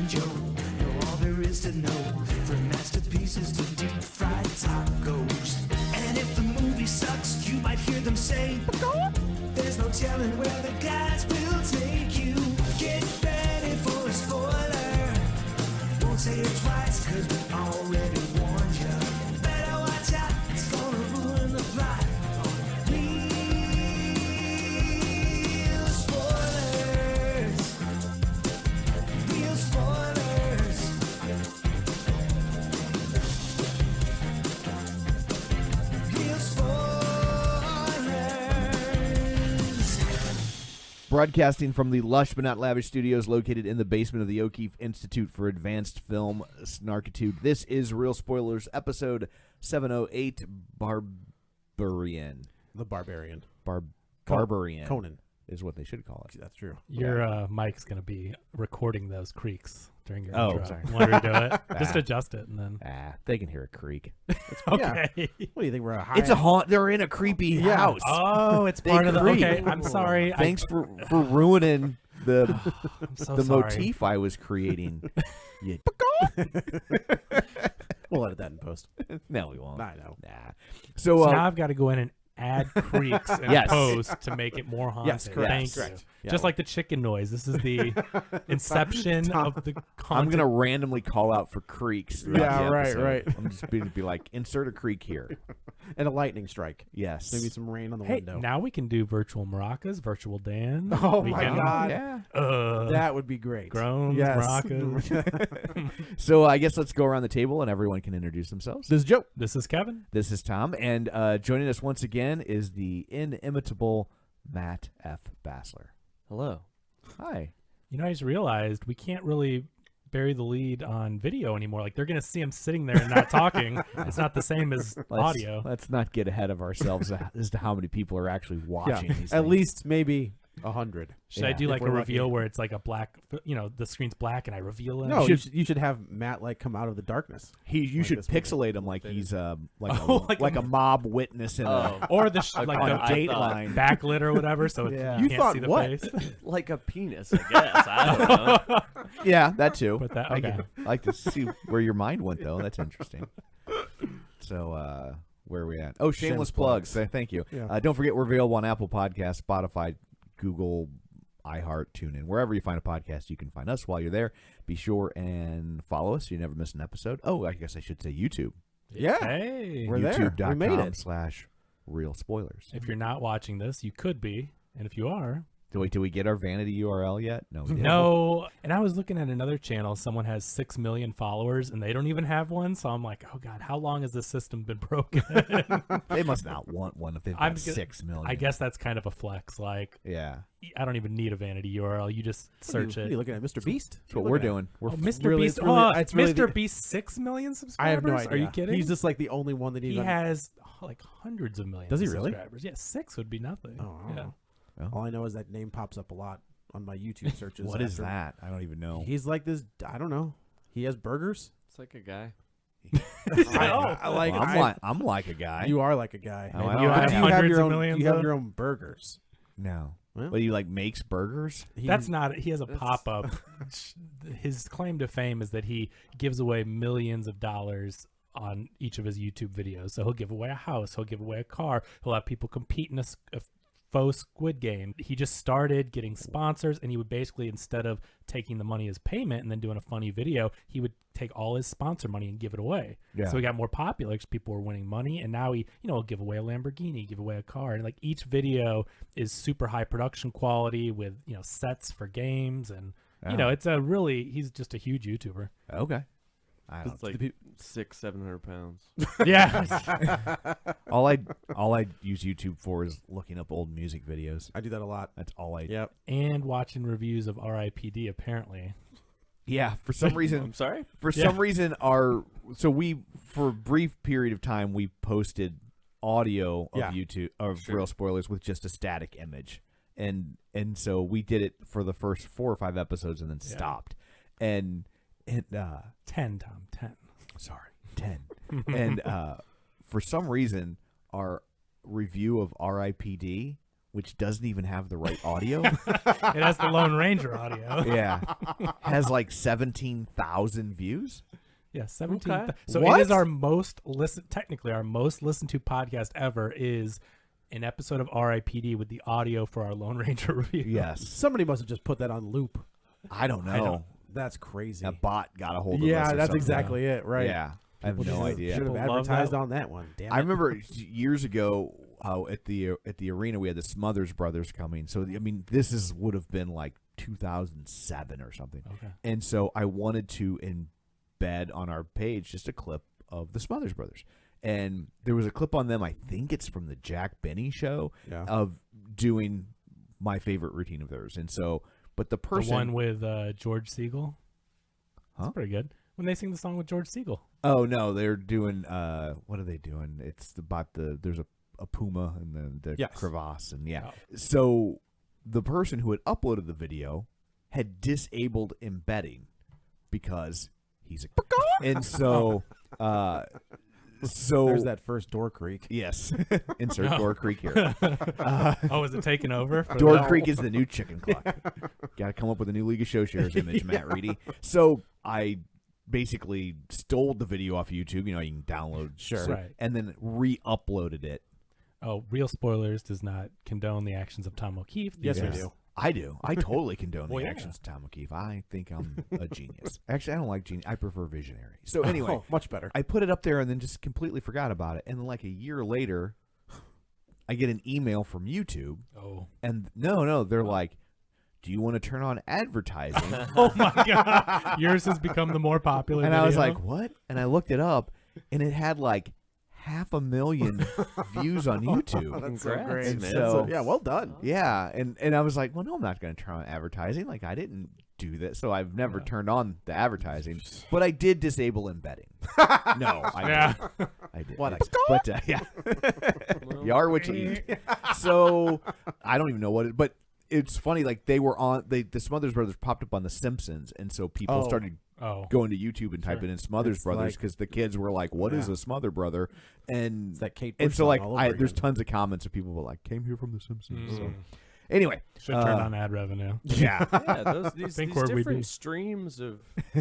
and Joe know all there is to know, from masterpieces to deep fried tacos. And if the movie sucks, you might hear them say, there's no telling where the guys will take you. Get ready for a spoiler. Won't say it twice, cause we already warned you. Better watch out, it's gonna ruin the plot. Real spoilers. Real spoilers. Real spoilers. Broadcasting from the lush but not lavish studios located in the basement of the O'Keefe Institute for Advanced Film Snarkitude, this is Real Spoilers, episode 708, Barbarian. The Barbarian. Barbarian. Conan. Is what they should call it. That's true. Your mic's going to be recording those creaks during your Oh, intro. sorry. Want to redo it? Just adjust it and then. They can hear a creak. Okay. What do you think? We're a high. It's a haunt. They're in a creepy house. Oh, it's They part of the. creak. Okay, I'm sorry. Thanks for ruining the I'm so the sorry. motif I was creating. You- We'll edit that in post. No, we won't. I know. Nah. So So, now I've got to go in and add creaks in Yes. post to make it more haunted. Yes, correct. Thank Correct. you. Yeah. Just like the chicken noise. This is the inception of the I'm haunted. going to randomly call out for creaks. throughout Yeah, the right, episode. right. I'm just going to be like, insert a creak here. And a lightning strike. Yes. Maybe some rain on the Hey, window. now we can do virtual maracas, virtual Dan. Oh we my can, God. Yeah. That would be great. Groans, Yes. maracas. So I guess let's go around the table and everyone can introduce themselves. This is Joe. This is Kevin. This is Tom, and joining us once again is the inimitable Matt F. Bassler. Hello. Hi. You know, I just realized we can't really bury the lead on video anymore. Like, they're going to see him sitting there and not talking. It's not the same as audio. Let's not get ahead of ourselves as to how many people are actually watching these At things. least maybe 100. Should I Yeah. do If like a we're reveal lucky. where it's like a black, the screen's black and I reveal it? No, you should have Matt like come out of the darkness. You Like should this movie. pixelate him like he's like Oh, like a mob witness in Oh. a Or the like on the a Dateline. backlit or whatever, so it's, Yeah. you You can't thought see the what? face. Like a penis, I guess. I don't know. Yeah, that too. But that- I okay. like to see where your mind went though. That's interesting. So where are we at? Oh, shameless plugs. Thank you. Yeah. Don't forget we're available on Apple Podcasts, Spotify, Google, iHeart, TuneIn, wherever you find a podcast, you can find us. While you're there, be sure and follow us so you never miss an episode. Oh, I guess I should say YouTube. Yeah. Hey. We're there. We made it. YouTube.com/real spoilers. If you're not watching this, you could be. And if you are, Do we get our vanity URL yet? No. we didn't. no. And I was looking at another channel. Someone has 6 million followers, and they don't even have one. So I'm like, oh God, how long has this system been broken? They must not want one if they've I'm got g- 6 million. I guess that's kind of a flex. Like, Yeah. I don't even need a vanity URL. You just search What are it. you looking at, Mr. Beast? That's what we're doing. We're Oh, Mr. really- Beast. it's really- it's really Mr. the- Beast, 6 million I subscribers? have no idea. Are you kidding? He's just like the only one that he even. has like hundreds of millions Does he of really? subscribers. Yeah, 6 would be nothing. Oh, I don't yeah. know. Oh. All I know is that name pops up a lot on my YouTube searches. What is after- that? I don't even know. He's like this. I don't know. He has burgers. It's like a guy. I'm like a guy. You are like a guy. Oh, And I have do you hundreds your of own? millions Do you have of- your own burgers? No. Well, But he like makes burgers? That's not. He has a pop up. His claim to fame is that he gives away millions of dollars on each of his YouTube videos. So he'll give away a house. He'll give away a car. He'll have people compete in a faux Squid Game. He just started getting sponsors, and he would basically, instead of taking the money as payment and then doing a funny video, he would take all his sponsor money and give it away. Yeah. So he got more popular because people were winning money, and now he'll give away a Lamborghini, give away a car, and like each video is super high production quality with sets for games, and it's he's just a huge YouTuber. Okay. I don't It's like 600-700 pounds. Yeah. all I use YouTube for is looking up old music videos. I do that a lot. That's all I Yep. And watching reviews of R.I.P.D. apparently. Yeah, for some reason I'm sorry? for a brief period of time we posted audio of YouTube of Real Spoilers with just a static image. And so we did it for the first 4 or 5 episodes and then stopped. And 10, Tom, 10. Sorry, 10. And for some reason, our review of R.I.P.D. which doesn't even have the right audio. It has the Lone Ranger audio. Yeah. Has like 17,000 views. Yeah, 17. Okay. So What? it is our most technically our most listened to podcast ever is an episode of RIPD with the audio for our Lone Ranger review. Yes. Somebody must have just put that on loop. I don't know. don't- That's crazy. A bot got a hold of us. Yeah, or that's something. exactly it, right? Yeah. I have no idea. Should have People love advertised that. on that one. Damn I it. remember years ago how at the arena we had the Smothers Brothers coming. So I mean, this would have been like 2007 or something. Okay. And so I wanted to embed on our page just a clip of the Smothers Brothers. And there was a clip on them, I think it's from the Jack Benny show, Yeah. of doing my favorite routine of theirs. And so, but the person. The one with George Siegel. Huh? That's pretty good. When they sing the song with George Siegel. Oh, no, they're doing, what are they doing? It's there's a puma and then the Yes. crevasse. And yeah. Oh. So the person who had uploaded the video had disabled embedding because he's a. And so, There's that first door creak. Yes. Insert No. Door Creek here. Oh, is it taken over? For Door the- Creek is the new chicken cluck. Got to come up with a new League of Show Shares image, Matt Reedy. So I basically stole the video off YouTube. You know, you can download. Sure. Right. And then re-uploaded it. Oh, Real Spoilers does not condone the actions of Tom O'Keefe. Yes, we Yes. do. I do. I totally condone Well, the yeah. actions of Tom O'Keefe. I think I'm a genius. Actually, I don't like genius. I prefer visionary. So anyway, Oh, much better. I put it up there and then just completely forgot about it. And then like a year later, I get an email from YouTube. Oh. And no, they're like, do you want to turn on advertising? Oh my God. Yours has become the more popular And I was video. like, what? And I looked it up, and it had like 500,000 views on YouTube. That's so Congrats, great. man. So, yeah, well done. Yeah, and I was like, well, no, I'm not going to turn on advertising. Like, I didn't do that, so I've never turned on the advertising. But I did disable embedding. No, I Yeah. did. I did. What a- But yeah, you are what you eat. So I don't even know what it. But it's funny. Like they were on. The Smothers Brothers popped up on The Simpsons, and so people Oh. started Oh. going to YouTube and typing in Smothers It's Brothers like- because the kids were like, "What is Yeah. a Smother Brother?" And It's that Kate and Bush so song like all over there's again. tons of comments of people who were like, "Came here from The Simpsons." So Mm. anyway, Should turn uh, on ad revenue. yeah. Yeah, these Think where we'd be. different streams of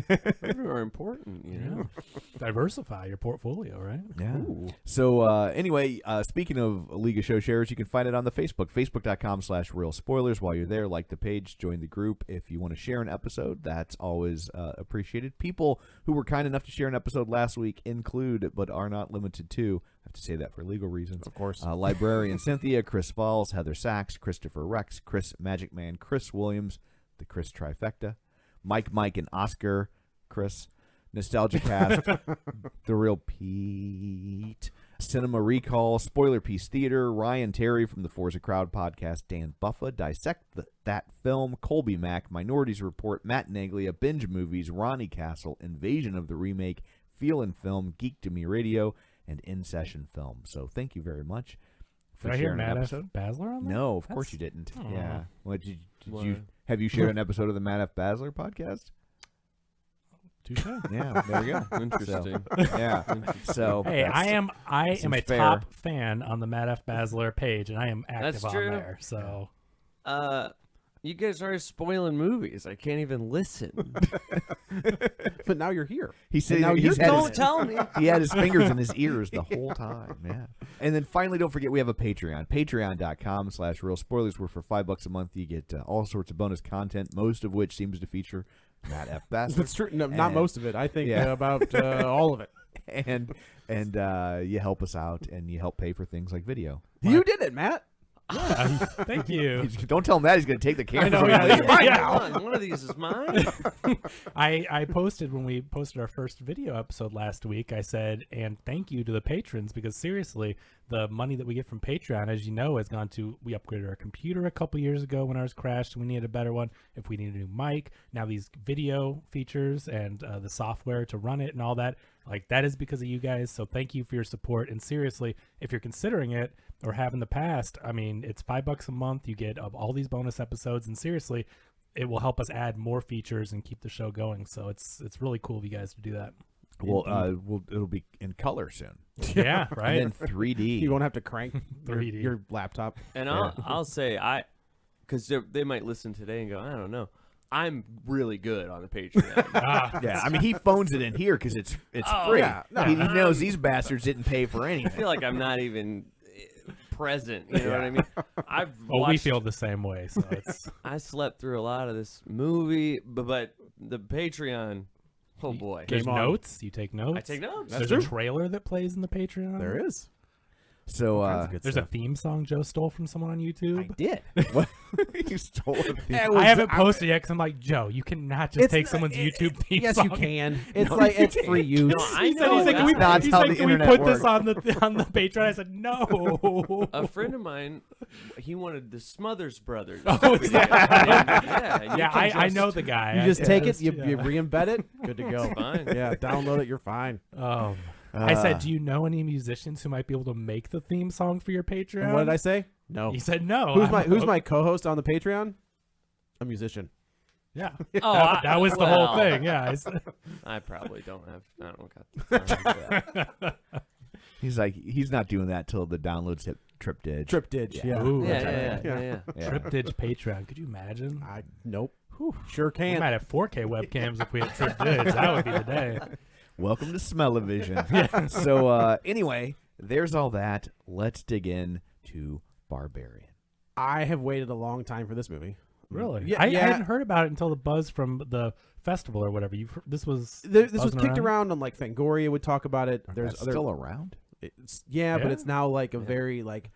revenue are important, you know? Diversify your portfolio, right? Yeah. So anyway, speaking of League of Show Shares, you can find it on the Facebook.com/Real Spoilers. While you're there, like the page, join the group. If you want to share an episode, that's always appreciated. People who were kind enough to share an episode last week include, but are not limited to, I have to say that for legal reasons. Of course. Librarian Cynthia, Chris Falls, Heather Sachs, Christopher Rex, Chris Magic Man, Chris Williams, the Chris Trifecta, Mike, and Oscar, Chris, Nostalgia Cast, The Real Pete, Cinema Recall, Spoiler Piece Theater, Ryan Terry from the Forza Crowd podcast, Dan Buffa, Dissect That Film, Colby Mack, Minorities Report, Matt Naglia, Binge Movies, Ronnie Castle, Invasion of the Remake, Feel and Film, Geek to Me Radio, and In Session Film. So thank you very much for Did I hear sharing an Matt F. episode. Basler on that? No, of course That's- you didn't. Aw. Yeah. What did you What? have you shared an episode of the Matt F. Basler podcast? Touche. Yeah, there we go. Interesting. Yeah. So Hey, I am a seems fair. top fan on the Matt F. Basler page, and I am active That's on true. there. So You guys are spoiling movies. I can't even listen. But now you're here. he said now he's you had Don't his, tell me. he had his fingers in his ears the whole time. Yeah. And then finally, don't forget we have a Patreon. Patreon.com/Real Spoilers, where for $5 a month you get all sorts of bonus content, most of which seems to feature Matt F. That's Basler. true. No, not And- most of it. I think Yeah. about all of it. and you help us out and you help pay for things like video. You did it, Matt. thank you. Don't tell him that he's going to take the camera. know, from yeah. him later. Come on, one of these is mine. I posted when we posted our first video episode last week. I said, and thank you to the patrons, because seriously, the money that we get from Patreon, as you know, has gone to, we upgraded our computer a couple years ago when ours crashed. We needed a better one. If we need a new mic, now these video features and the software to run it and all that, like that is because of you guys. So thank you for your support. And seriously, if you're considering it or have in the past, I mean, it's $5 a month. You get all these bonus episodes, and seriously, it will help us add more features and keep the show going. So it's really cool of you guys to do that. It'll be in color soon. Yeah, right. And then 3D. You won't have to crank 3D. your laptop. And I'll say because they might listen today and go, I don't know. I'm really good on the Patreon. Yeah, I mean, he phones it in here because it's free. yeah. No, he knows these bastards didn't pay for I anything. feel like I'm not even present. You know what I mean? I've Well, we watched, feel the same way. So it's I slept through a lot of this movie, but the Patreon, oh boy. there's Game on. notes. You take notes. I take notes. There's a trailer that plays in the Patreon. There is. So There's a theme song Joe stole from someone on YouTube. Did. what? You stole it. I haven't posted yet because I'm like, Joe, you cannot just take someone's YouTube theme Yes, song. you can. It's like it's free use. No, I He said, know. he's like, that. can we, That's he's how like, the can we internet put this works. on the Patreon? I said, no. A friend of mine, he wanted the Smothers Brothers. Oh, yeah, I know the guy. You just Yeah, take it, just- you yeah. re-embed it, good to go. fine. Yeah, download it, you're fine. I said, do you know any musicians who might be able to make the theme song for your Patreon? And what did I say? No. He said no. Who's my co-host on the Patreon? A musician. Yeah. Oh, that was the whole thing. Yeah. I probably don't got that. He's like, he's not doing that till the downloads hit TripDig. TripDig. Yeah. Ooh, Yeah. Yeah. TripDig Patreon. Could you imagine? Nope. Sure We can. might have 4K webcams if we had TripDig. That would be the day. Welcome to Smell-O-Vision. So anyway, there's all that. Let's dig in to Barbarian. I have waited a long time for this movie. Really? Yeah, I yeah. hadn't heard about it until the buzz from the festival or whatever. This was This was buzzing kicked around on like Fangoria would talk about it. There's There's other still around. but Yeah? it's now like a very like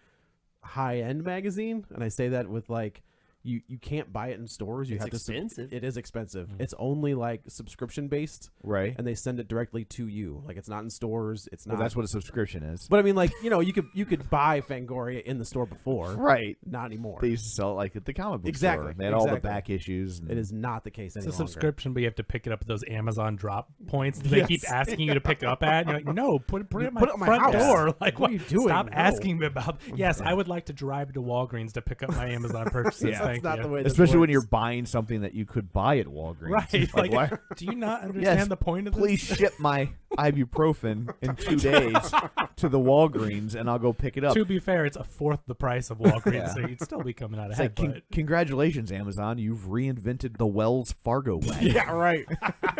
high-end magazine, and I say that with like you can't buy it in stores. You It's have expensive. to. It is expensive. Mm. It's only like subscription based, Right. and they send it directly to you. Like it's not in stores. It's not. Well, that's what a subscription is. But I mean, like you could buy Fangoria in the store before. Right. Not anymore. They used to sell it like at the comic book Exactly, store. They had all the exactly. back issues. And It is not the case It's any a longer. subscription, but you have to pick it up at those Amazon drop points that they keep Yes. asking you to pick up at. And you're like, no, put it at my Put it at my front house. door. Like, What are you doing? Stop No. asking me about. Yes, I would like to drive to Walgreens to pick up my Amazon purchases. Yeah, Thank That's not you. the way. This Especially when works. you're buying something that you could buy at Walgreens. Right. Like, why? Do you not understand the point of this? Please ship my ibuprofen in 2 days to the Walgreens, and I'll go pick it up. To be fair, it's a fourth the price of Walgreens, Yeah. so you'd still be coming out It's ahead. like, but congratulations, Amazon. You've reinvented the Wells Fargo way. Yeah, right.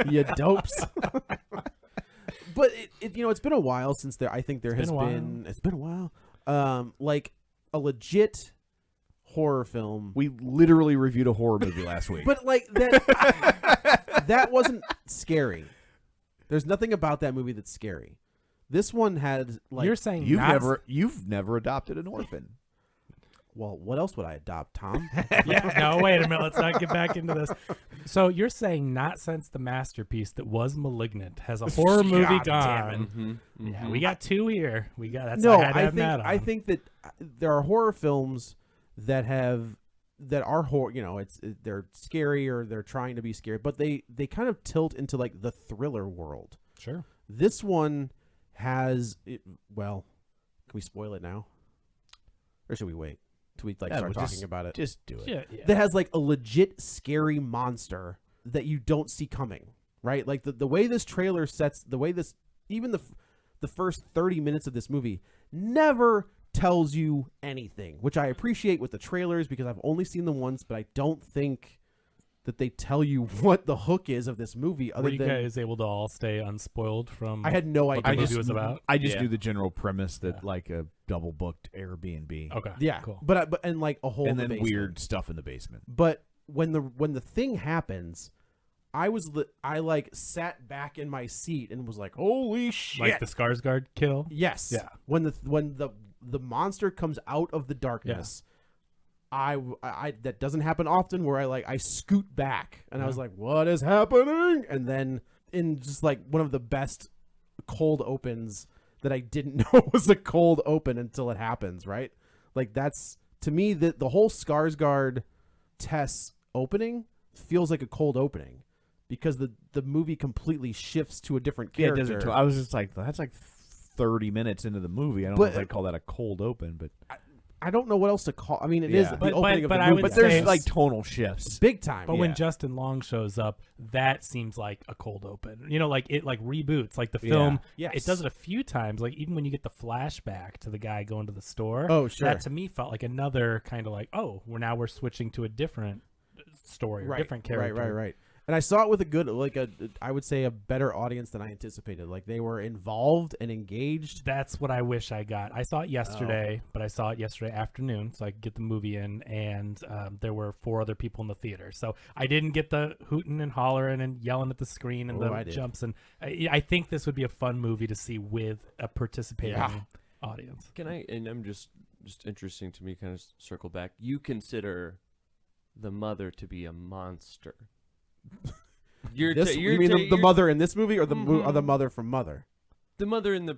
You dopes. But it's been a while since there. I think there It's has been a while. been. It's been a while. Like a legit horror film. We literally reviewed a horror movie last week. But like that, that wasn't scary. There's nothing about that movie that's scary. This one had like. you're saying you've never adopted an orphan. Well, what else would I adopt, Tom? Yeah, no, wait a minute. Let's not get back into this. So you're saying not since the masterpiece that was Malignant has a horror movie gone. Yeah, we got 2 here. We got that's No, I had to have Matt on. I think that there are horror films that are horror. They're scary or they're trying to be scary, but they kind of tilt into like the thriller world. Sure. This one has well, can we spoil it now, or should we wait till we start we'll talking about it? Just do it. Yeah. That has like a legit scary monster that you don't see coming, right? Like the way this trailer sets, the way this, even the first 30 minutes of this movie never tells you anything, which I appreciate with the trailers because I've only seen them once, but I don't think that they tell you what the hook is of this movie. Other Were you than guys able to all stay unspoiled from I had no what the idea. movie was about? I just Yeah. knew the general premise that Yeah. like a double booked Airbnb. Okay. Yeah, Cool. but and like a hole And in the then basement. weird stuff in the basement. But when the thing happens, I like sat back in my seat and was like, "Holy shit!" Like the Skarsgård kill? Yes. Yeah. When the monster comes out of the darkness, I that doesn't happen often. Where I scoot back and I was like, "What is happening?" And then in just like one of the best cold opens that I didn't know was a cold open until it happens. Right. Like that's to me the whole Skarsgård Tess opening feels like a cold opening because the movie completely shifts to a different Yeah, it character. doesn't. I was just like, that's like 30 minutes into the movie. I don't know if I'd call that a cold open, but I don't know what else to call. I mean, it is Yeah. the opening of but the I movie. would But there's say- like tonal shifts. big time. But yeah. when Justin Long shows up, that seems like a cold open. You know, like it like reboots. Like the Yeah. film, Yes. it does it a few times. Like even when you get the flashback to the guy going to the store. Oh, sure. That to me felt like another kind of like, oh, we're switching to a different story, or different character. Right. And I saw it with I would say a better audience than I anticipated. Like they were involved and engaged. That's what I wish I got. I saw it yesterday, Oh. but I saw it yesterday afternoon, so I could get the movie in, and there were 4 other people in the theater. So I didn't get the hooting and hollering and yelling at the screen and I the did. jumps. And I think this would be a fun movie to see with a participating Yeah. audience. Can I? And I'm just interesting to me. Kind of circle back. You consider the mother to be a monster. You mean the mother in this movie, or the or the mother from Mother? the mother in The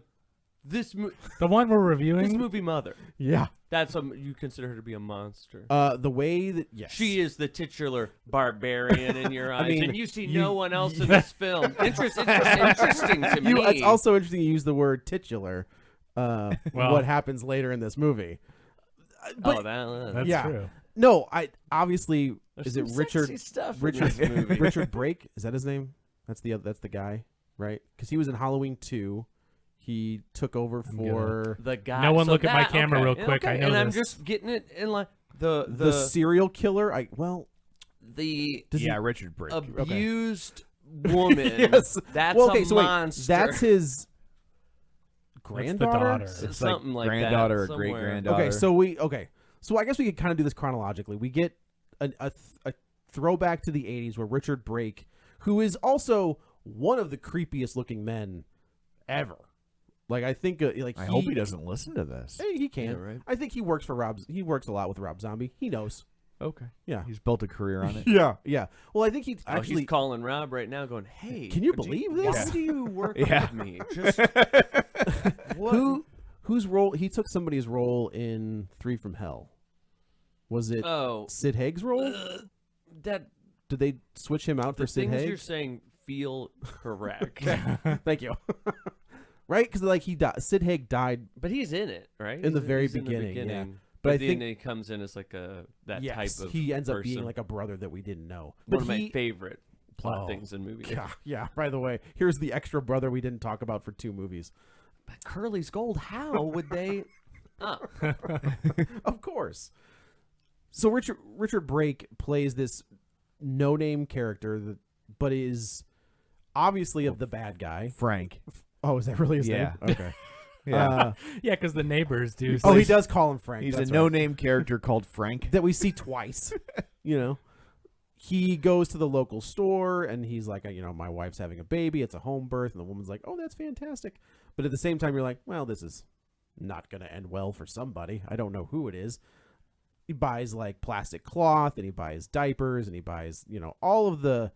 one we're this reviewing. movie Mother. Yeah. That's you consider her to be a monster. The way that She is the titular barbarian in your eyes, mean, and you see no one else in this film. Interesting to me. It's also interesting you use the word titular. Well- What happens later in this movie? But That's yeah. true. no, I obviously There's is it some Richard sexy stuff in Richard this movie. Richard Brake? Is that his name? That's the guy, right? Because he was in Halloween 2. He took over for The guy. No one so look at my that- camera okay, real quick, I okay, know and I'm this. just getting it in like the the serial killer. the Richard Brake. abused woman. Yes. That's Well, okay, a so wait, monster. that's his That's the granddaughter. daughter. It's something like that, granddaughter or somewhere. great granddaughter. So I guess we could kind of do this chronologically. We get a throwback to the 80s where Richard Brake, who is also one of the creepiest looking men ever. Like I think I hope he doesn't listen to this. Hey, he can. Yeah, right. I think he works for Rob. He works a lot with Rob Zombie. He knows. Okay. Yeah. He's built a career on it. Yeah. Well, I think he Oh, actually. he's calling Rob right now, going, "Hey, Can you do believe Why this? do you work Yeah. with me? Just Whose role he took somebody's role in 3 from Hell? Was it oh, Sid Haig's role? that Did they switch him out the for Sid things Haig? you're saying feel correct, Thank you. Right, because like Sid Haig died. but he's in it, right? In the He's- very he's in the beginning, yeah. beginning. But I then think- he comes in as like that Yes, type of he ends up being person. like a brother that we didn't know. one But of my he, favorite plot Oh. things in movies. yeah. By the way, here's the extra brother we didn't talk about for 2 movies. But Curly's gold. How would they? Oh. Of course. So Richard Brake plays this no-name character but is obviously of the bad guy. Frank. Oh, is that really his Yeah. name? Okay. Yeah. Yeah, because the neighbors do. Oh, he say- does call him Frank. He's That's a right. no-name character called Frank. that we see twice. You know, he goes to the local store and he's like, my wife's having a baby. It's a home birth. And the woman's like, oh, that's fantastic. But at the same time, you're like, well, this is not going to end well for somebody. I don't know who it is. He buys like plastic cloth and he buys diapers and he buys, all of the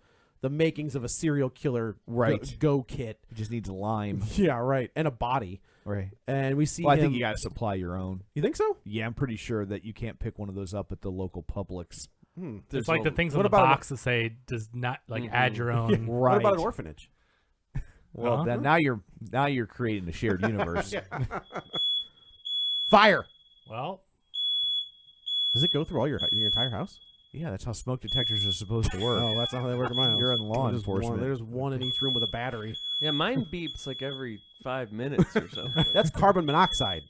makings of a serial killer Right. go kit. He just needs a lime. Yeah, right. And a body. Right. And we see Well, I him. think you got to supply your own. You think so? Yeah, I'm pretty sure that you can't pick one of those up at the local Publix. It's like the things on what the about box that say does not add your own. Right. What about an orphanage? Well, Huh? now you're creating a shared universe. Fire. Well, Does it go through all your entire house? Yeah, that's how smoke detectors are supposed to work. Oh, that's not how they work in my house. You're in law There's enforcement. There's one in each room with a battery. Yeah, mine beeps like every 5 minutes or something. That's carbon monoxide.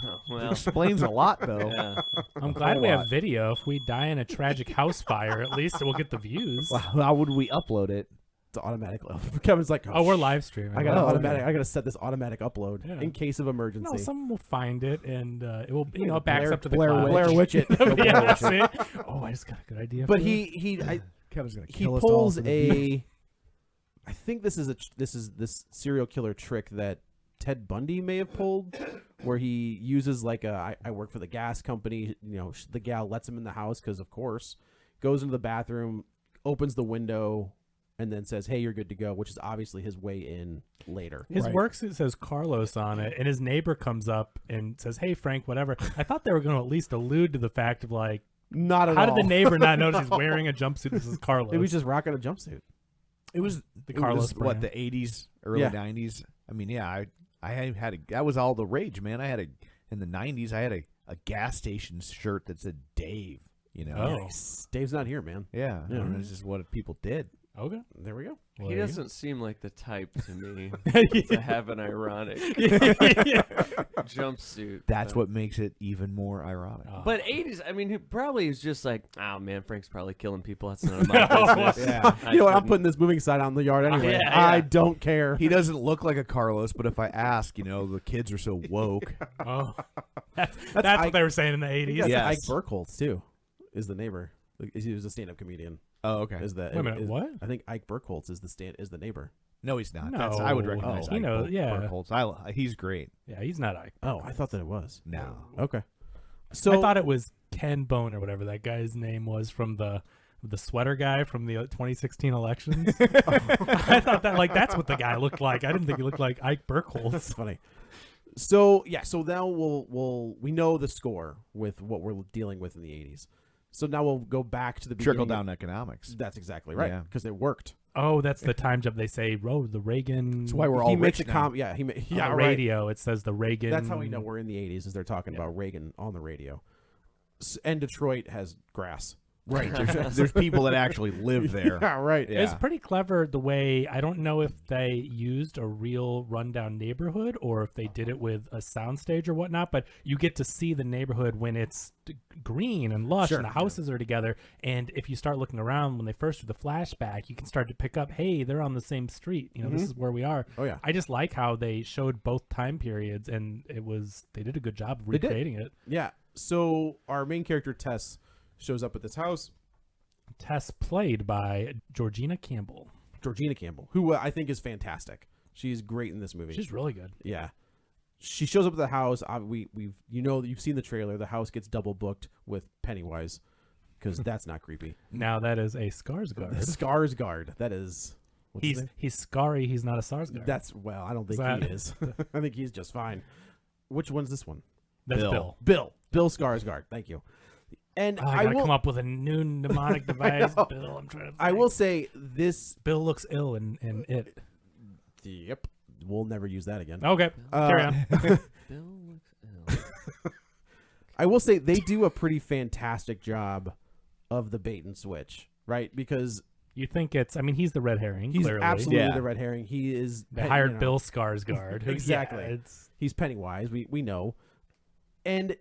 Oh, well, Explains a lot, though. yeah. I'm glad we lot. have video. If we die in a tragic house fire, at least we'll get the views. Well, how would we upload it? It's automatic. Kevin's like, Oh, we're live streaming. I got Oh, automatic. I got to set this automatic upload Yeah. in case of emergency. No, someone will find it, and it will, it backs Blair- up to the Blair cloud. Blair Witch it. Yeah, see? Oh, I just got a good idea. But for it. Kevin's gonna he kill us all pulls for the views. I think this is this serial killer trick that Ted Bundy may have pulled, where he uses like I work for the gas company. The gal lets him in the house because of course, goes into the bathroom, opens the window, and then says, "Hey, you're good to go," which is obviously his way in later. His work suit says Carlos on it, and his neighbor comes up and says, "Hey, Frank, whatever." I thought they were going to at least allude to the fact of like, Not at how all. did the neighbor not notice he's wearing a jumpsuit? This is Carlos. He was just rocking a jumpsuit. It was the it Carlos was, what, brand. the 80s, early Yeah. 90s. I mean, yeah, I had that was all the rage, man. I had in the 90s. I had gas station shirt that said Dave. You know, Oh. Nice. Dave's not here, man. yeah, Yeah. this is what people did. Okay. There we go. Well, He there you doesn't seem like the type to me go. to have an ironic jumpsuit. That's what makes it even more ironic. Oh. But 80s, I mean, he probably is just like, oh man, Frank's probably killing people. That's none of my business. Yeah. I You know what? I'm shouldn't." putting this moving sign out in the yard anyway. yeah, I yeah. don't care. He doesn't look like a Carlos, but if I ask, the kids are so woke. Oh, that's Ike- what they were saying in the 80s. Yes, Yes. Ike Burkholz too is the neighbor. He was a stand-up comedian. Oh, okay. Is that Wait a minute, is- what? I think Ike Burkholz is the neighbor. No, he's not. No. That's, I would recognize. Oh. He Ike knows, yeah. Burkholz. He's great. Yeah, he's not Ike. Oh, I thought that it was. No. Okay. So I thought it was Ken Bone or whatever that guy's name was from the sweater guy from the 2016 elections. I thought that that's what the guy looked like. I didn't think he looked like Ike Burkholz. that's funny. So yeah, so now we know the score with what we're dealing with in the 80s. So now we'll go back to the beginning. Trickle down economics. That's exactly right, Yeah. because it worked. Oh, that's the time jump. They say, the Reagan." That's why we're all He makes rich a now. yeah, on yeah, the right. radio. It says the Reagan. That's how we know we're in the 80s, is they're talking Yeah. about Reagan on the radio. And Detroit has grass. Right. There's people that actually live there. Yeah, right. Yeah. It's pretty clever the way, I don't know if they used a real rundown neighborhood or if they did it with a soundstage or whatnot, but you get to see the neighborhood when it's green and lush Sure. and the houses are together. And if you start looking around when they first do the flashback, you can start to pick up, hey, they're on the same street. This is where we are. Oh, yeah. I just like how they showed both time periods, and they did a good job of They did. recreating it. Yeah. So our main character, Tess, shows up at this house. Tess played by Georgina Campbell. Georgina Campbell, who I think is fantastic. She's great in this movie. She's really good. Yeah. She shows up at the house. You've seen the trailer. The house gets double booked with Pennywise, because that's not creepy. Now that is a Skarsgård. Skarsgård. That is. What's his name? He's Scary. He's not a Skarsgård. I don't think that- he is. I think he's just fine. Which one's this one? That's Bill. Bill. Bill Skarsgård. Thank you. And I gotta come up with a new mnemonic device. Bill, I'm trying to. I think. will say this. Bill looks ill in it. Yep. We'll never use that again. Okay, carry on. Bill looks ill. I will say they do a pretty fantastic job of the bait and switch, right? Because You think it's? I mean, he's the red herring. he's clearly. absolutely Yeah. the red herring. He is. They hired Bill Skarsgård. who- Exactly. Yeah, it's He's Pennywise. We know, and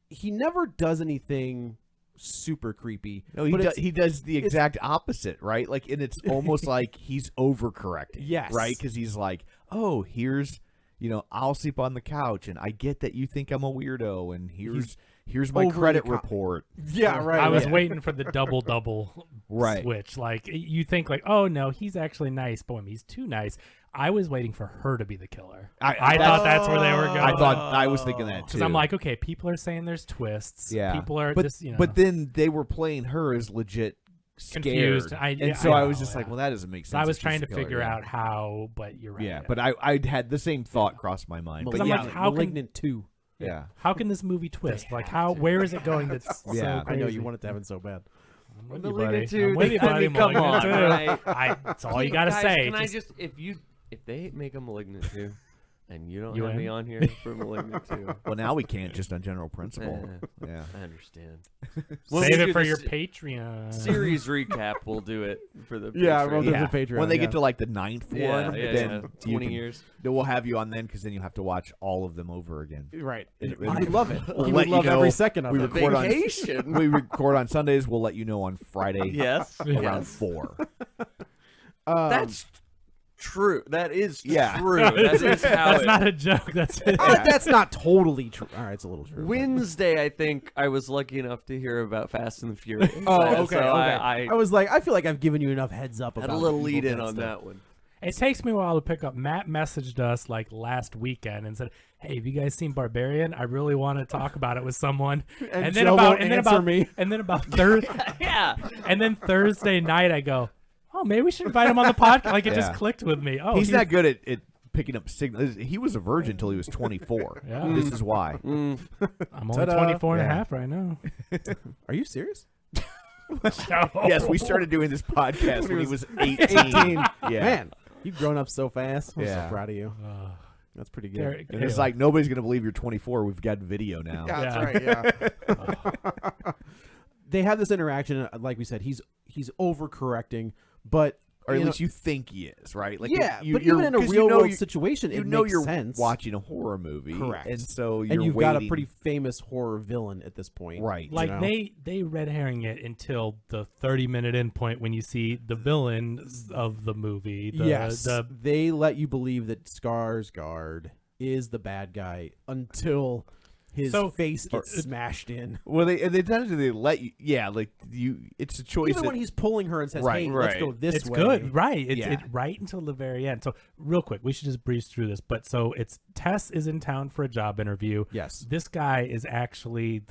he never does anything super creepy. No, he, but it's- he does the exact opposite, right? Like, and it's almost like he's overcorrecting. Yes. Right? Because he's like, oh, here's, I'll sleep on the couch, and I get that you think I'm a weirdo, and here's my over credit the report. Yeah, right. I was yeah. waiting for the double Right. switch. Like you think, like, oh no, he's actually nice. Boy, he's too nice. I was waiting for her to be the killer. I thought that's where they were going. I was thinking that too. Because I'm like, okay, people are saying there's twists. yeah, People are but, just, but then they were playing her as legit scared. Confused. And so I was know, just like, yeah. well, that doesn't make sense. So I was if she's trying the to killer, figure yeah. out how, but you're right. Yeah, but I had the same thought cross my mind. But I'm yeah, like, how can- Malignant 2. yeah. How can this movie twist? Like, where is it going? That's Yeah, so I know crazy. you wanted to have it so bad. I'm with you, Malignant buddy. two, I'm with you, I buddy. mean, come Malignant on, two. right? That's all you gotta Guys, say. Can I Just- just if they make a Malignant 2 and you don't You have me in? on here for Malignant 2, Well, now we can't just on general principle. Yeah. I understand. Save it for the your Patreon. series recap. We'll do it for the Yeah, Patreon. we'll do Yeah. the Patreon. When they yeah. get to like the 9th Yeah, one, yeah, then yeah. you 20 can- years. then we'll have you on then because then you'll have to watch all of them over again. Right. It- He it- would love it. We'll He let would you love know every second of we it. record on Vacation. we record on Sundays. We'll let you know on Friday Yes. around yes. 4. That's true. That is Yeah. true. That is how That's it. not a joke. That's it. That's not totally true. All right, it's a little true. Wednesday, I think I was lucky enough to hear about Fast and the Furious. Oh, So okay. Okay. I I was like, I feel like I've given you enough heads up. had about a little Evil lead in Dead on stuff. that one. It takes me a while to pick up. Matt messaged us like last weekend and said, "Hey, have you guys seen Barbarian? I really want to talk about it with someone." And Joe won't answer me. And then about Thursday, Yeah. and then Thursday night, I go, "Oh, maybe we should invite him on the podcast." Like it just Yeah. clicked with me. Oh, He's not good at picking up signals. He was a virgin until he was 24. Yeah. This is why. Mm. I'm only Ta-da. 24 and a Yeah. half right now. Are you serious? Yes, we started doing this podcast when he was 18. Yeah. Man, you've grown up so fast. I'm Yeah. so proud of you. That's pretty good. And it's like, nobody's going to believe you're 24. We've got video now. Yeah, that's right. Yeah. They have this interaction. Like we said, he's overcorrecting, but or at least you think he is, right? Like, yeah, but even in a real world situation, it makes you're sense. Watching a horror movie, correct? And so you've got a pretty famous horror villain at this point, right? Like they red herring it until the 30-minute end point when you see the villain of the movie. They let you believe that Skarsgård is the bad guy until his face gets smashed in. Well, they let you. Yeah, like it's a choice. Even when he's pulling her and says, "Hey, let's go this way." It's good, right? It's right until the very end. So, real quick, we should just breeze through this. But so it's Tess is in town for a job interview. Yes, this guy is actually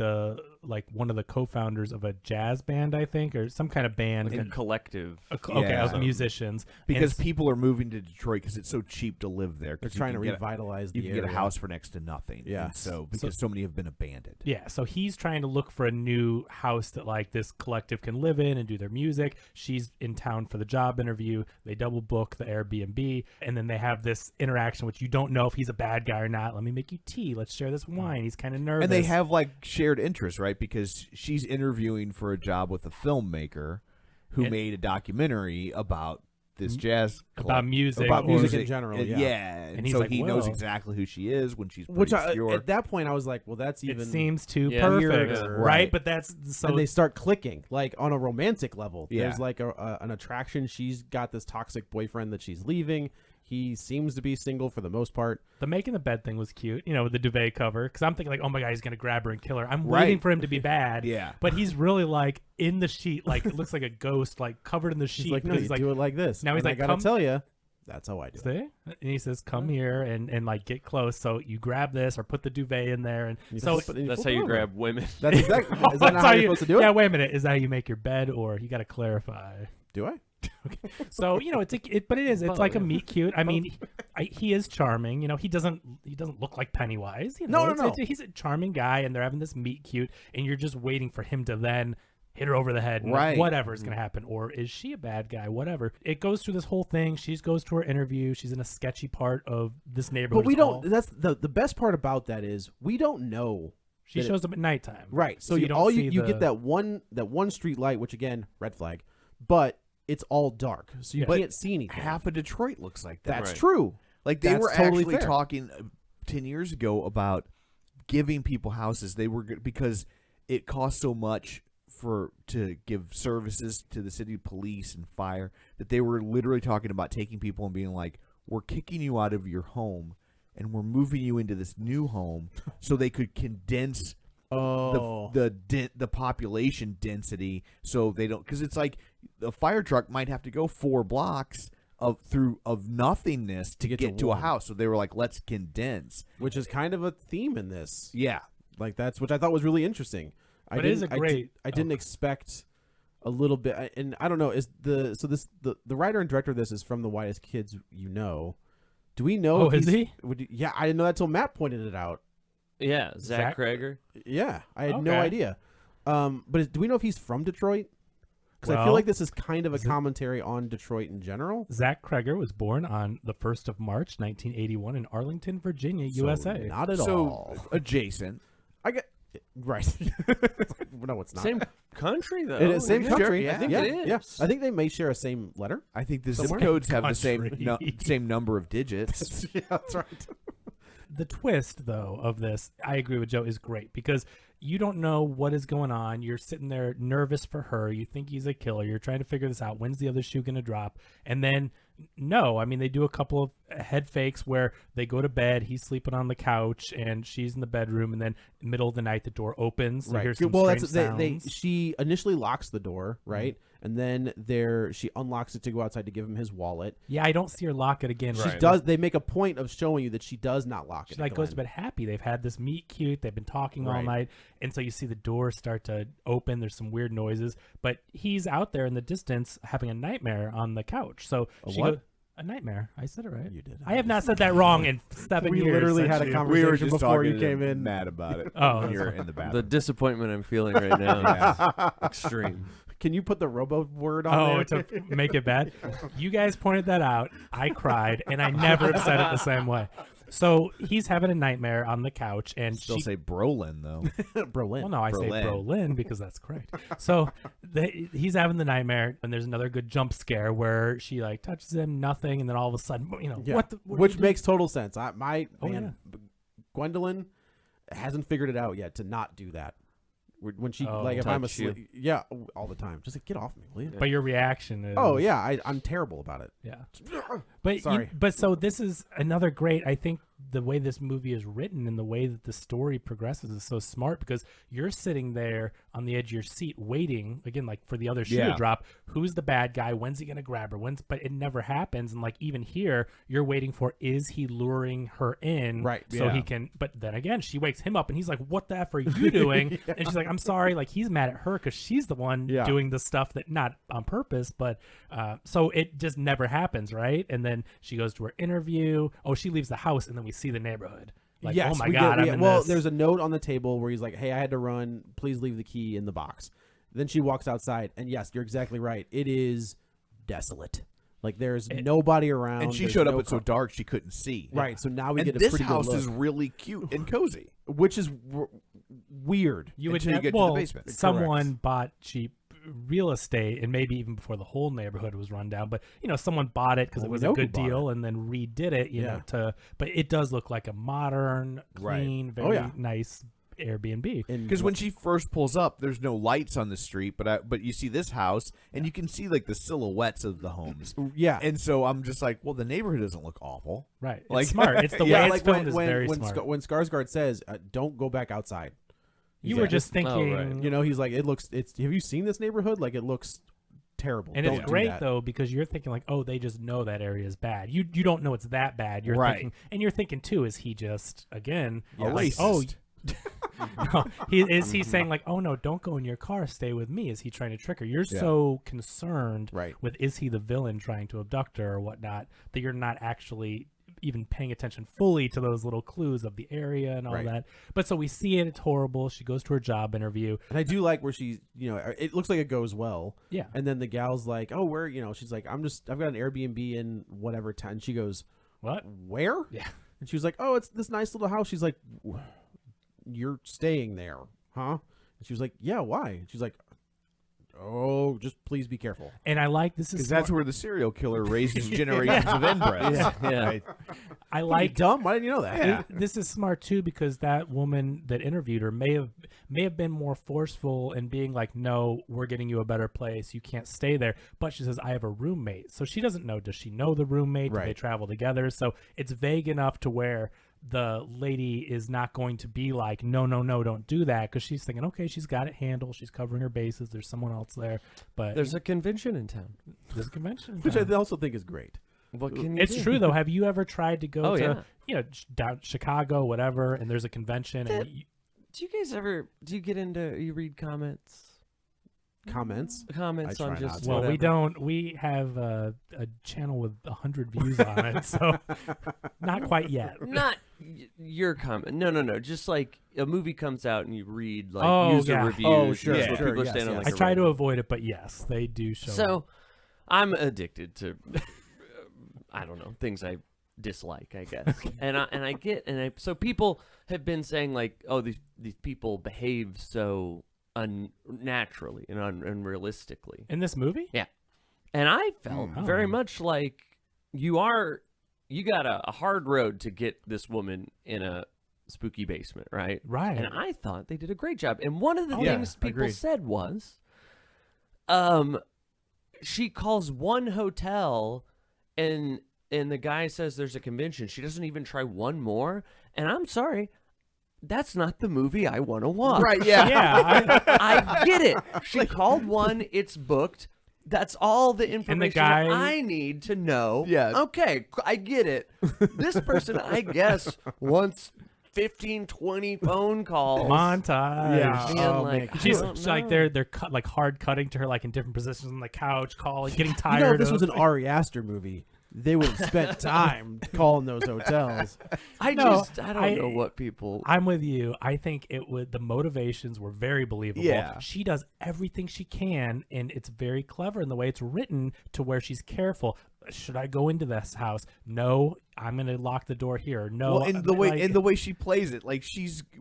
one of the co-founders of a jazz band, I think, or some kind of band, like a collective. Of musicians. Because people are moving to Detroit because it's so cheap to live there. They're trying to revitalize the area. You can get a house for next to nothing. Yeah, because so many have been abandoned. Yeah, so he's trying to look for a new house that like this collective can live in and do their music. She's in town for the job interview. They double book the Airbnb, and then they have this interaction which you don't know if he's a bad guy or not. Let me make you tea. Let's share this wine. He's kind of nervous. And they have like shared interests, right? Because she's interviewing for a job with a filmmaker who made a documentary about this jazz club, about music in general. And he's so like, he knows exactly who she is when she's at that point I was like, well, that's even it seems too perfect, right? But that's so. And they start clicking like on a romantic level. Yeah. There's like an attraction. She's got this toxic boyfriend that she's leaving. He seems to be single for the most part. The making the bed thing was cute, with the duvet cover. Because I'm thinking like, oh my God, he's gonna grab her and kill her. I'm waiting for him to be bad. Yeah. But he's really like in the sheet, like it looks like a ghost, like covered in the sheet. He's like, no, you do it like this. Now he's like, I gotta tell you, that's how I do it. And he says, come here and like get close. So you grab this or put the duvet in there, and so that's how you grab women. That's exactly. Is that not how you're supposed to do it? Yeah. Wait a minute. Is that how you make your bed, or you got to clarify? Do I? Okay. So but it is. It's like a meet cute. I mean, he is charming. He doesn't look like Pennywise. No. He's a charming guy, and they're having this meet cute, and you're just waiting for him to then hit her over the head. Right. Whatever is going to happen, or is she a bad guy? Whatever. It goes through this whole thing. She goes to her interview. She's in a sketchy part of this neighborhood. But we don't. That's the best part about that is we don't know. She shows up at nighttime. Right. So you get that one street light, which again, red flag, but it's all dark, so you can't see anything. Half of Detroit looks like that. That's true. Like they were totally actually fair. talking 10 years ago about giving people houses. They were because it cost so much to give services to the city police and fire that they were literally talking about taking people and being like, we're kicking you out of your home and we're moving you into this new home so they could condense the population density, so they don't, because it's like the fire truck might have to go 4 blocks of nothingness to get to a house. So they were like, let's condense, which is kind of a theme in this. Yeah, like that's which I thought was really interesting. But it is a great. I didn't expect a little bit, and I don't know. The writer and director of this is from the Whitest Kids You Know. Do we know? Oh, is he? Yeah, I didn't know that until Matt pointed it out. Yeah, Zach Cregger. Yeah, I had no idea. But do we know if he's from Detroit? Because I feel like this is kind of a commentary on Detroit in general. Zach Cregger was born on the 1st of March, 1981 in Arlington, Virginia, USA. Not at all. Adjacent. I get right. No, it's not. Same country, though. It is same country. I think it is. Yeah. I think they may share a same letter. I think the zip codes have the same number of digits. Yeah, that's right. The twist, though, of this, I agree with Joe, is great because you don't know what is going on. You're sitting there nervous for her. You think he's a killer. You're trying to figure this out. When's the other shoe going to drop? And then, no. I mean, they do a couple of head fakes where they go to bed. He's sleeping on the couch, and she's in the bedroom. And then, middle of the night, the door opens. Right. Here's some strange sounds. She initially locks the door, right? Mm-hmm. And then she unlocks it to go outside to give him his wallet. Yeah, I don't see her lock it again. She does. They make a point of showing you that she does not lock it. She goes to bed happy. They've had this meet cute. They've been talking all night. And so you see the door start to open. There's some weird noises. But he's out there in the distance having a nightmare on the couch. So a nightmare. I said it right. You did. I have not said that wrong in 7 years. We literally had a conversation before you came in. Mad about it. Oh, you're in the bathroom. The disappointment I'm feeling right now is extreme. Can you put the robo word on there? To make it bad? You guys pointed that out. I cried, and I never have said it the same way. So he's having a nightmare on the couch, and Still she say Brolin though. Brolin. Well, no, I say Brolin. Brolin because that's correct. So he's having the nightmare, and there's another good jump scare where she like touches him, nothing, and then all of a sudden, Yeah. what Which makes total sense. Yeah. Gwendolyn hasn't figured it out yet to not do that. When she Oh, if I'm touch you. asleep, yeah, all the time. Just like, get off me, will you? But your reaction is, Oh yeah, I'm terrible about it. yeah. But Sorry. but so this is another great. I think the way this movie is written and the way that the story progresses is so smart because you're sitting there on the edge of your seat waiting again, like for the other shoe to Yeah. drop. Who's the bad guy? When's he gonna grab her? But it never happens. And like even here, you're waiting for is he luring her in? Right, So yeah. he can. But then again, she wakes him up and he's like, "What the f are you doing?" And she's like, "I'm sorry." Like he's mad at her because she's the one Yeah. doing the stuff that not on purpose, but so it just never happens, right? And then she goes to her interview. Oh, she leaves the house, and then we see the neighborhood. Like, yes, oh my we god, did. I'm in Well, this. there's a note on the table where he's like, "Hey, I had to run. Please leave the key in the box." Then she walks outside, and yes, you're exactly right. It is desolate. Like there's nobody around, And she there's showed up no at so car- dark she couldn't see. Right. So now we And get a this pretty house good is look, really cute and cozy. which is weird. you would until you get to the well, basement. someone Correct. bought cheap real estate, and maybe even before the whole neighborhood was run down. But someone bought it because Well, it we was know a who good bought deal, and then redid it. You know, but it does look like a modern, Right. clean, Oh, very yeah. nice Airbnb. Because when she first pulls up, there's no lights on the street, but you see this house, and you can see like the silhouettes of the homes. yeah, And so I'm just like, well, the neighborhood doesn't look awful. Right. Like- It's smart. It's the Yeah, way it's like filmed is very when smart. when Skarsgård says, "Don't go back outside." You He's were like, just thinking, right. you know, he's like, it's. Have you seen this neighborhood? Like, it looks terrible. and Don't it's do great that. though because you're thinking like, oh, they just know that area is bad. You don't know it's that bad. You're Right. thinking, and you're thinking too, is he just again A like, racist. no, he's saying like, oh no, don't go in your car, stay with me. Is he trying to trick her? You're Yeah. so concerned Right. with is he the villain trying to abduct her or whatnot that you're not actually even paying attention fully to those little clues of the area and all Right. that. But so we see it, it's horrible. She goes to her job interview. And I do like where she's, it looks like it goes well. Yeah. And then the gal's like, "Oh, where?" She's like, "I've got an Airbnb in whatever town." And she goes, What? "Where?" Yeah. And she was like, "Oh, it's this nice little house." She's like, "You're staying there, huh?" And she was like, "Yeah, why?" And she's like, "Oh, just please be careful." And I like this is Because that's smart. where the serial killer raises generations of inbreds. Yeah. Right? I Are you like dumb? Why didn't you know that? Yeah. This is smart too because that woman that interviewed her may have been more forceful in being like, no, we're getting you a better place, you can't stay there. But she says, I have a roommate, so she doesn't know. Does she know the roommate? Do they Right. travel together? So it's vague enough to where the lady is not going to be like, no, don't do that, because she's thinking, okay, she's got it handled, she's covering her bases, there's someone else there. But There's a convention in town. there's a convention, Which I also think is great. What can you it's do? true though. Have you ever tried to go Oh, to down Chicago, whatever, and there's a convention and Do you guys ever? Do you get into? You read comments Comments. on try not just to. well, we whatever? don't. We have a channel with 100 views on it, so not quite yet. Not your comment. No. Just like a movie comes out and you read like Oh, user yeah. reviews. Oh, sure, That's what sure, people are yes, saying on, yes. like, I a try to Reddit. avoid it, but yes, they do show. So up. I'm addicted to I don't know, things I dislike, I guess. So people have been saying like, oh, these people behave so unnaturally and unrealistically. in this movie, And I felt Oh. very much like you got a hard road to get this woman in a spooky basement, right? right? And I thought they did a great job. And one of the Yeah, things people agreed. said was, she calls one hotel, and the guy says there's a convention. She doesn't even try one more. And I'm sorry, that's not the movie I want to watch. Right, yeah. yeah, I get it. She called one. It's booked. That's all the information guy- I need to know. Yeah. Okay, I get it. This person, I guess, wants 15, 20 phone calls. montage. Yeah. And Oh, like, man. I She's don't like know. they're like hard cutting to her like in different positions on the couch, calling, getting You tired. know, this of, was an Ari Aster movie. they would have spent time calling those hotels. I don't know what people. I'm with you. I think the motivations were very believable. Yeah. She does everything she can, and it's very clever in the way it's written to where she's careful. Should I go into this house? No, I'm going to lock the door here. No, Well, in the way she plays it, like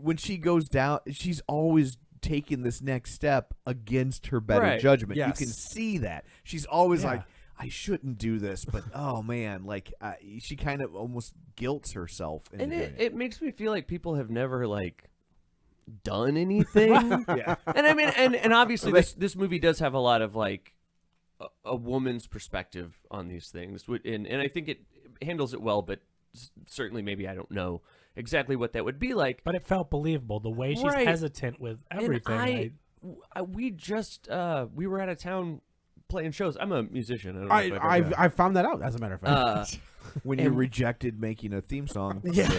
when she goes down, she's always taking this next step against her better judgment. Yes. You can see that she's always Yeah. like, I shouldn't do this, but oh man, like she kind of almost guilts herself. Into And doing it makes me feel like people have never like done anything. yeah. And I mean, and obviously this movie does have a lot of like a woman's perspective on these things, and I think it handles it well. But certainly, maybe I don't know exactly what that would be like. But it felt believable the way she's Right. hesitant with everything. We were out of town playing shows. I'm a musician. I don't know if I've ever- I found that out, as a matter of fact. When you rejected making a theme song, Yeah.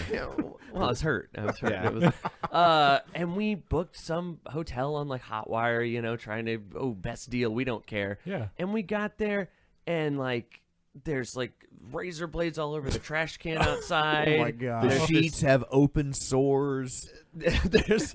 Well, I was hurt. Yeah. It was, and we booked some hotel on like Hotwire, trying to best deal. We don't care. Yeah. And we got there, and like there's like razor blades all over the trash can outside. Oh my God. the There's sheets have open sores. there's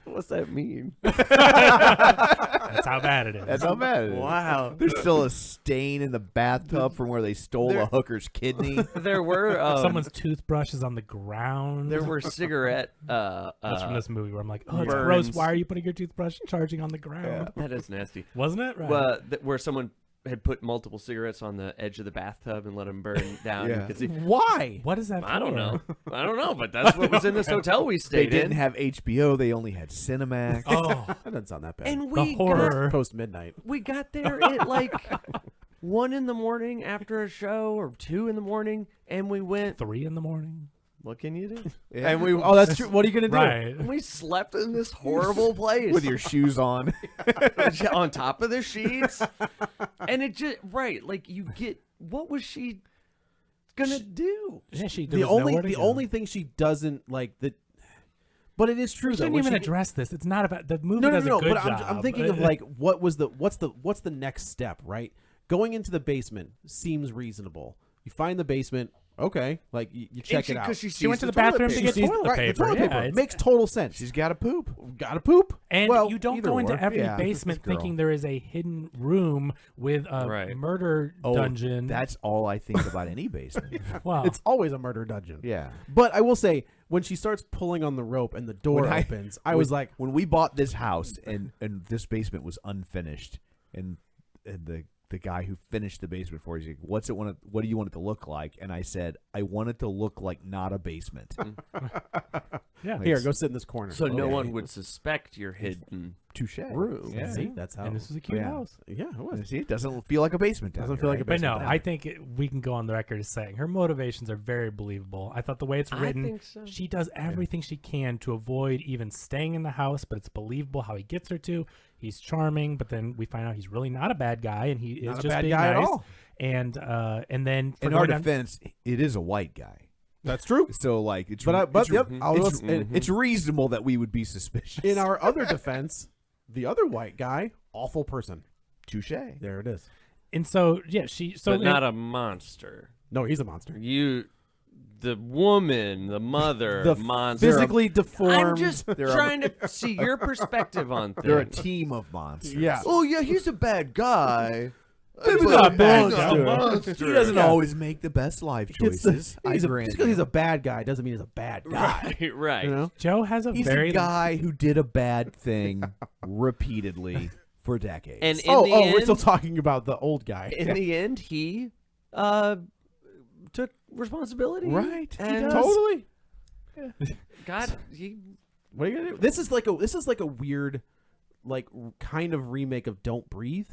what's that mean? That's how bad it is. That's how bad it is. Wow. There's still a stain in the bathtub from where they stole a hooker's kidney. There were Someone's toothbrush is on the ground. there were cigarette. That's from this movie where I'm like, oh, it's burns. gross. Why are you putting your toothbrush charging on the ground? That is nasty. Wasn't it? Right. Well, where someone had put multiple cigarettes on the edge of the bathtub and let them burn down. Yeah. You could see. Why? What is that I don't for? know. I don't know, but that's what was in this hotel we They stayed didn't in. have HBO. They only had Cinemax. Oh, That doesn't sound that bad. And the we horror. Post midnight. got there at like 1 a.m. after a show, or 2 a.m, and we went. 3 a.m. What can you do? Yeah. And we Oh, that's true. What are you gonna do? Right. we slept in this horrible place With your shoes on. on top of the sheets, and it just like you get what was she gonna do? Yeah, The only thing she doesn't like that, but it is true She though. didn't when even she- address this. It's not about the movie. No, does a good but job. I'm thinking of like what's the next step, right? Going into the basement seems reasonable. You find the basement, okay, like you check it out. Because She went to the bathroom to She get sees- toilet right, the paper. toilet Yeah, paper. it's- Makes total sense. She's got to poop. Gotta poop. And well, you don't either go into or. every Yeah, basement this girl. thinking there is a hidden room with a Right. murder dungeon. That's all I think about any basement. wow. It's always a murder dungeon. Yeah. But I will say, when she starts pulling on the rope and the door When I- opens, I was like, when we bought this house and this basement was unfinished, and the guy who finished the basement for us, he's like, what do you want it to look like? And I said, I want it to look like not a basement. yeah. here, go sit in this corner. So no Okay. one would suspect your hidden Touche. room. Yeah. See, that's how. And this is a cute Yeah. house. Yeah, it was. See, it doesn't feel like a basement. Down Doesn't here, feel like right? a But basement. no, I think we can go on the record as saying her motivations are very believable. I thought the way it's I written, think so. she does everything she can to avoid even staying in the house, but it's believable how he gets her to. He's charming, but then we find out he's really not a bad guy, and he Not is a just bad being guy at nice. all. And then for In our going down- defense, it is a white guy. That's true. So like, it's But it's, yep, it's, and it's reasonable that we would be suspicious. in our other defense, the other white guy, awful person. Touche. There it is. and so yeah, But not a monster. No, he's a monster. The woman, the mother, The monster. physically deformed. I'm just trying to see your perspective on things. They're a team of monsters. Yeah. Oh yeah, he's a bad guy. Maybe But not bad he's guy. a monster. He doesn't Yeah. always make the best life choices. I Just grant because he's you. a bad guy doesn't mean he's a bad guy. Right, right. You know? Joe has a He's very a guy who did a bad thing repeatedly for decades. And in Oh, the oh, end, we're still talking about the old guy. in the end, he took responsibility. right, he And does. Totally. God, he What are you gonna do? This is like a weird, like kind of remake of Don't Breathe.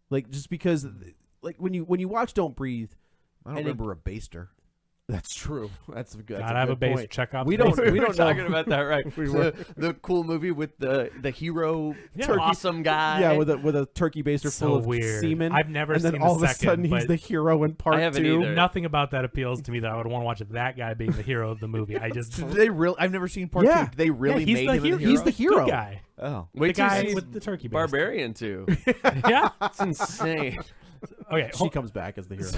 Like just because, like when you watch Don't Breathe, I don't and it- remember a baster. that's true. That's a good. gotta have a base. point. Check out. We the don't- base. we were don't know. talking about that, right? We were. the cool movie with the hero, Yeah. awesome guy. Yeah, with a turkey baster So full of weird. semen. I've never and then seen all the of a sudden second, he's but the hero in part I haven't 2. either. nothing about that appeals to me that I would want to watch that guy being the hero of the movie. I just Did they really? I've never seen part Yeah. two. They really he's made the him hero. a hero. He's the hero. Good guy. Oh, Wait The till you guy see with the turkey. Barbarian too. yeah. It's insane. Okay, She comes back as the hero.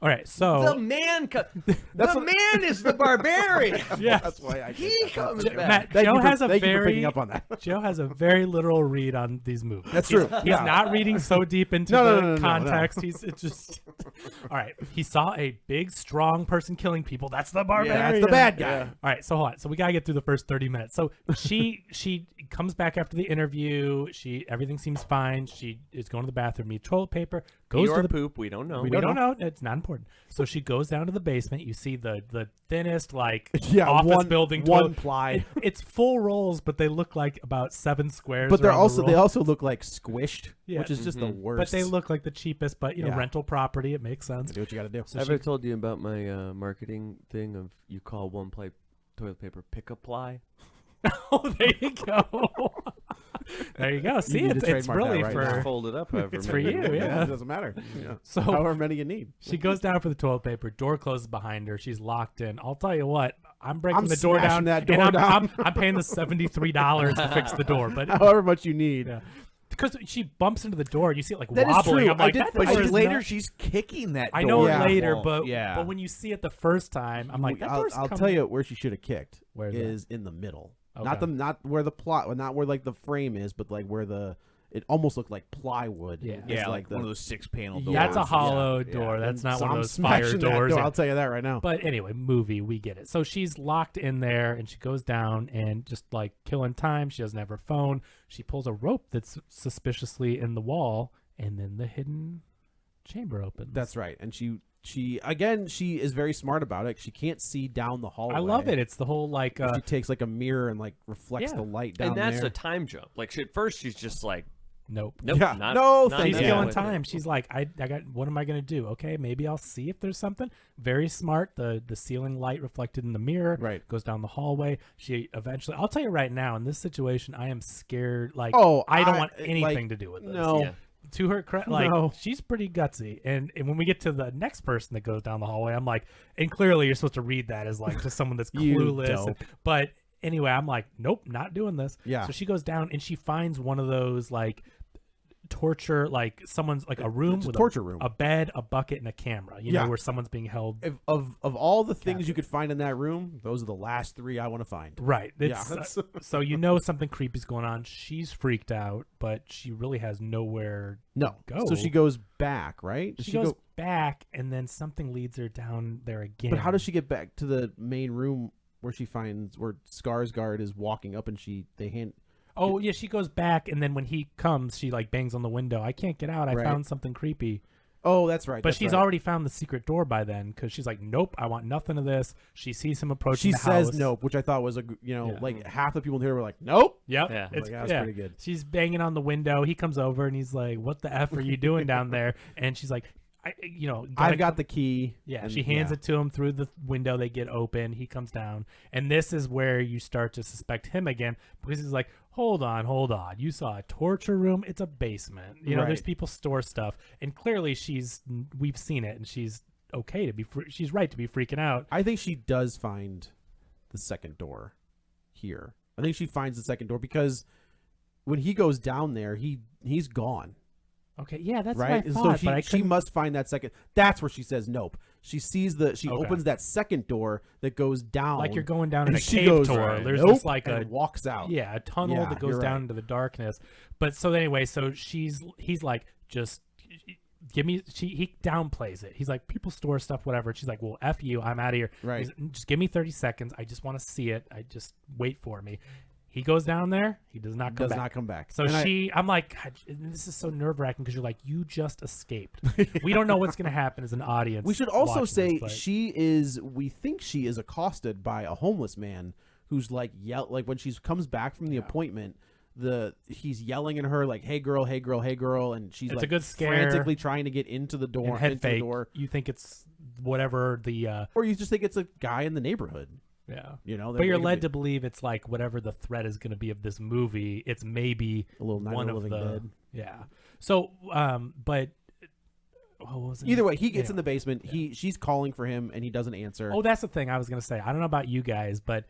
all right. So The man is the barbarian. yeah, That's why I He comes back. Matt, Thank Joe you for, has a thank you for very picking up on that. Joe has a very literal read on these movies. That's true. He's Yeah. not reading so deep into No, the context. It's just all right. He saw a big, strong person killing people. That's the barbarian. That's the bad guy. All right, so hold on. So we gotta get through the first 30 minutes. So she comes back after the interview. Everything seems fine. She is going to the bathroom. Needs toilet paper. Goes Pee to or the poop, we don't know. We don't know. It's not important. So she goes down to the basement. You see the thinnest Yeah, office building one toilet. ply. It's full rolls, but they look like about 7 squares. But they're around the also roll. they also look like squished, Yeah. which is just the worst. But they look like the cheapest. But Yeah. rental property. It makes sense. Do what you got to do. So Ever told you about my marketing thing of you call one ply toilet paper pick-up ply? Oh, there you go. There you go. See, need to it's trademark really that right for now. Fold it up. However it's for many you. you Yeah. It doesn't matter. Yeah. So However many you need. she goes down for the toilet paper. Door closes behind her. She's locked in. I'll tell you what. I'm breaking I'm the door smashing down. that door and down. I'm paying the $73 to fix the door. But However much you need. yeah. Because she bumps into the door, and you see it like That is wobbling. true. I'm like, I did- that But door is later not- she's kicking that door. I know Yeah. later, Well, but yeah. but when you see it the first time, I'm like, that door's I'll coming- tell you where she should have kicked. Where's that? is in the middle. Okay. Not where the plot, not where like the frame is, but like where it almost looked like plywood. Yeah. It's Yeah, like one of those 6-panel Yeah. doors. That's a Yeah. hollow Yeah. door. That's not So one of I'm those fire smashing that doors. door, Yeah. I'll tell you that right now. But anyway, movie, we get it. So she's locked in there, and she goes down and just like killing time. She doesn't have her phone. She pulls a rope that's suspiciously in the wall, and then the hidden chamber opens. That's right. And she is very smart about it. She can't see down the hallway. I love it. It's the whole like She takes like a mirror and like reflects Yeah. the light down And that's there. a time jump. Like at first she's just like, nope. nope, Yeah. not, No, not thank She's you. killing with time. it. She's like, I got. What am I gonna do? Okay, maybe I'll see if there's something. Very smart. The ceiling light reflected in the mirror. Right. Goes down the hallway. She eventually. I'll tell you right now. In this situation, I am scared. Like, Oh, I don't I- want anything like, to do with this. no. Yeah. To her credit, like No. she's pretty gutsy. And when we get to the next person that goes down the hallway, I'm like, and clearly you're supposed to read that as like just someone that's You clueless. dope. But anyway, I'm like, nope, not doing this. Yeah. So she goes down and she finds one of those like torture, like someone's like a room It's a with torture room. a bed, a bucket, and a camera. You Yeah. know, where someone's being held. Of all the things you Captive. could find in that room, those are the last 3 I want to find. Right. Yeah, It's, that's- so you know something creepy's going on. She's freaked out, but she really has nowhere. No. Go. So she goes back, right? Does She goes back, and then something leads her down there again. But how does she get back to the main room where Skarsgård is walking up and they hand Oh yeah, she goes back, and then when he comes, she like bangs on the window. I can't get out. I Right. found something creepy. Oh, that's right. But that's she's right. already found the secret door by then, because she's like, nope, I want nothing of this. She sees him approaching She the says house. nope, which I thought was Yeah. like half the people here were like, nope. Yep. Yeah. It's, Like, that's yeah. pretty good. She's banging on the window. He comes over and he's like, "What the f are you doing down there?" And she's like, I've got the key. Yeah, and she hands it to him through the window. They get open. He comes down, and this is where you start to suspect him again, because he's like, hold on. You saw a torture room. It's a basement. You know, there's Right. people store stuff, and clearly we've seen it, and she's okay to be. She's right to be freaking out. I think she does find the second door here. I think she finds the second door because when he goes down there, he's gone. Okay, yeah, that's right? what I thought, So but I she couldn't. must find that second. That's where she says nope. She sees she Okay. opens that second door that goes down. Like you're going down in and a she cave goes, tour. There's nope, this like and a walks out. Yeah, a tunnel Yeah, that goes you're down right. into the darkness. But so anyway, so he's like, just give me. He downplays it. He's like, people store stuff, whatever. She's like, well, f you, I'm out of here. Right. Just give me 30 seconds. I just want to see it. I just wait for me. He goes down there. He does not come Does back. not come back. So And I'm like, God, this is so nerve wracking, because you're like, you just escaped. We don't know what's going to happen as an audience. we should also watching say this, but- we think she is accosted by a homeless man who's like like when she comes back from the appointment, he's yelling at her like, hey girl, and she's It's like a good scare. frantically trying to get into the door, and head into fake. the door. You think it's whatever the Or you just think it's a guy in the neighborhood. yeah. You know, But you're led to believe it's like whatever the threat is going to be of this movie. It's maybe a little Night one of of the the Living Dead. yeah. So but what was it? Either way, he gets Yeah. in the basement. She's calling for him, and he doesn't answer. Oh, that's the thing I was going to say. I don't know about you guys, but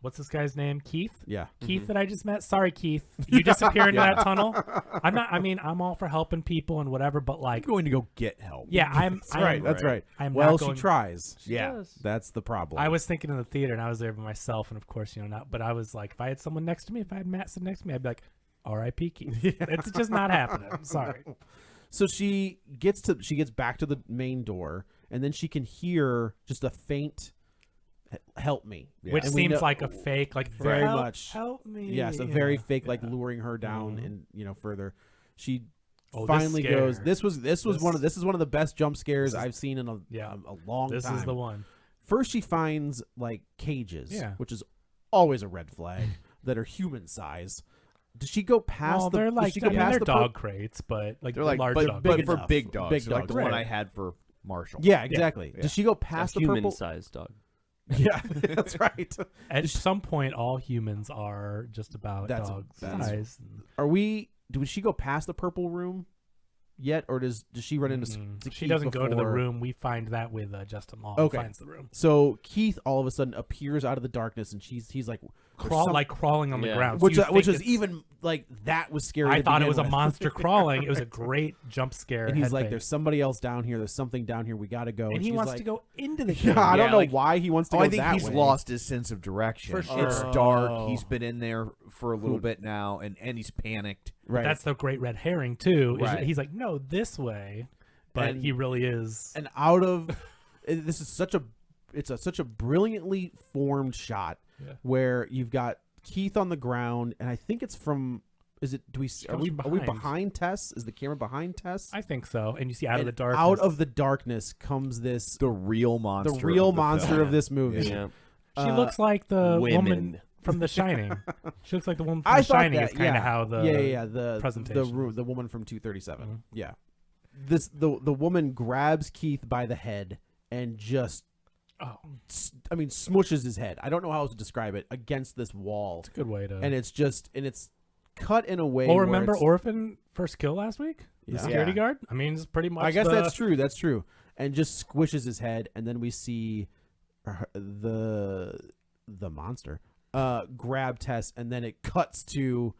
what's this guy's name? Keith? Yeah. Keith that I just met. Sorry, Keith. You disappear into that tunnel. I'm all for helping people and whatever, but like, I'm going to go get help. yeah, That's right. That's right. I'm Well, not she going, tries. Yeah. That's the problem. I was thinking in the theater and I was there by myself, and of course, not, but I was like, if I had someone next to me, if I had Matt sitting next to me, I'd be like, R.I.P. Keith. It's just not happening. Sorry. So she gets back to the main door, and then she can hear just a faint "help me," Which And we seems know- like a fake, like very help, much. help me. Yes, a very Yeah. fake, like Yeah. luring her down, Mhm. and further. She Oh, this finally goes. scare. This is one of the best jump scares This is- I've seen in a Yeah. long This time. is the one. First, she finds like cages, Yeah. which is always a red flag, that are human size. Does she go past Well, the? they're does like, she go they're past the dog crates, but like They're like, large but, dog but crates. for enough. big dogs, Big like the dogs. one Right. I had for Marshall. Yeah, exactly. Yeah. Does she go A past the purple? human-sized dog. Yeah, that's right. At some point, all humans are just about That's- dog that's- size. Does she go past the purple room yet, or does she run into? She Keith doesn't go to the before? room. We find that with Justin Long. Okay. Finds the room. So Keith all of a sudden appears out of the darkness, and he's like Crawling on the Yeah. ground. So which you which think is it's- even like that was scary. I to thought it begin was a with. monster crawling. It was a great jump scare. And he's head like, fake. "There's somebody else down here. There's something down here. We got to go." and he she's wants like, to go into the Yeah, cave. I don't Yeah, know like- why he wants to Oh, go I think that he's way. lost his sense of direction. For sure. It's dark. Oh. He's been in there for a little bit now, and he's panicked. Right. That's the great red herring too. is Right. He's like, no, this way, but And- he really is. and out of this is such a brilliantly formed shot Yeah. where you've got Keith on the ground, and I think it's from. Is it? Are comes we from behind. behind Tess? Is the camera behind Tess? I think so. And you see out of And the darkness. Out of the darkness comes this The real monster. the real of the monster film. of this movie. Yeah. She looks like the woman Women. from The Shining. She looks like the woman from I The thought Shining. that, Is kind of how the the presentation the woman from 237. Mhm. Yeah, the woman grabs Keith by the head and just smushes his head. I don't know how else to describe it against this wall, It's a good way to. and it's cut in a way. well, where remember it's- Orphan first kill last week? The Yeah. security Yeah. guard. I mean, it's pretty much. I guess the- that's true. That's true. And just squishes his head, and then we see the monster grab Tess, and then it cuts to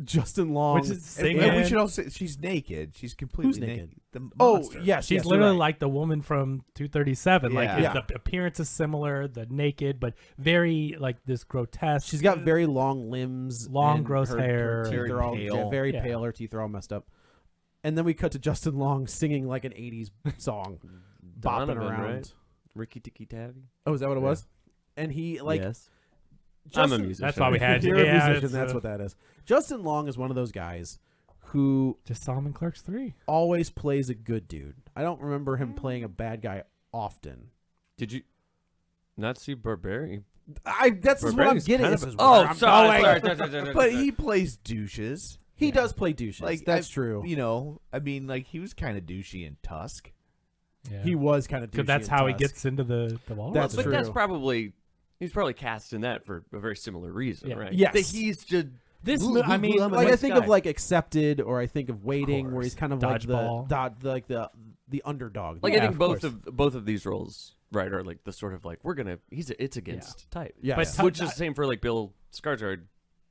Justin Long. Which is And singing. we should also. She's naked. She's completely Who's naked? The Oh, monster. yes, She's yes, you're literally right. like the woman from 237. Like Yeah. the appearance is similar, the naked, but very like this grotesque. She's got very long limbs, Long, and gross her hair. teeth Very are all pale. very Yeah. pale. Her teeth are all messed up. And then we cut to Justin Long singing like an '80s song, bopping Donovan, around. right? Ricky Tikki Tavi. Oh, is that what it Yeah. was? And he like yes. Justin, I'm a musician. That's why we had You're you. a Yeah, musician. it's, That's what that is. Justin Long is one of those guys who Just saw him in Clerks 3. always plays a good dude. I don't remember him playing a bad guy often. Did you not see Barbarian? That's what I'm Barbarian's getting. kind This of is a- where I'm sorry. going. But he plays douches. He does play douches. Like That's I- true. You know, I mean, like he was kind of douchey in Tusk. Yeah. He was kind of douchey. Because that's in how he Tusk. gets into the wall. That's but true. that's probably he's probably cast in that for a very similar reason, Yeah. right? Yes. That he's just This, Ooh, I ooh, mean, ooh, I'm a Like I nice think guy. of like Accepted, or I think of Waiting, where course. he's kind of Dodgeball. like the underdog. like Yeah, I think of both of these roles, right, are like the sort of like it's against type. yeah, But yeah. Which is the same for like Bill Skarsgård.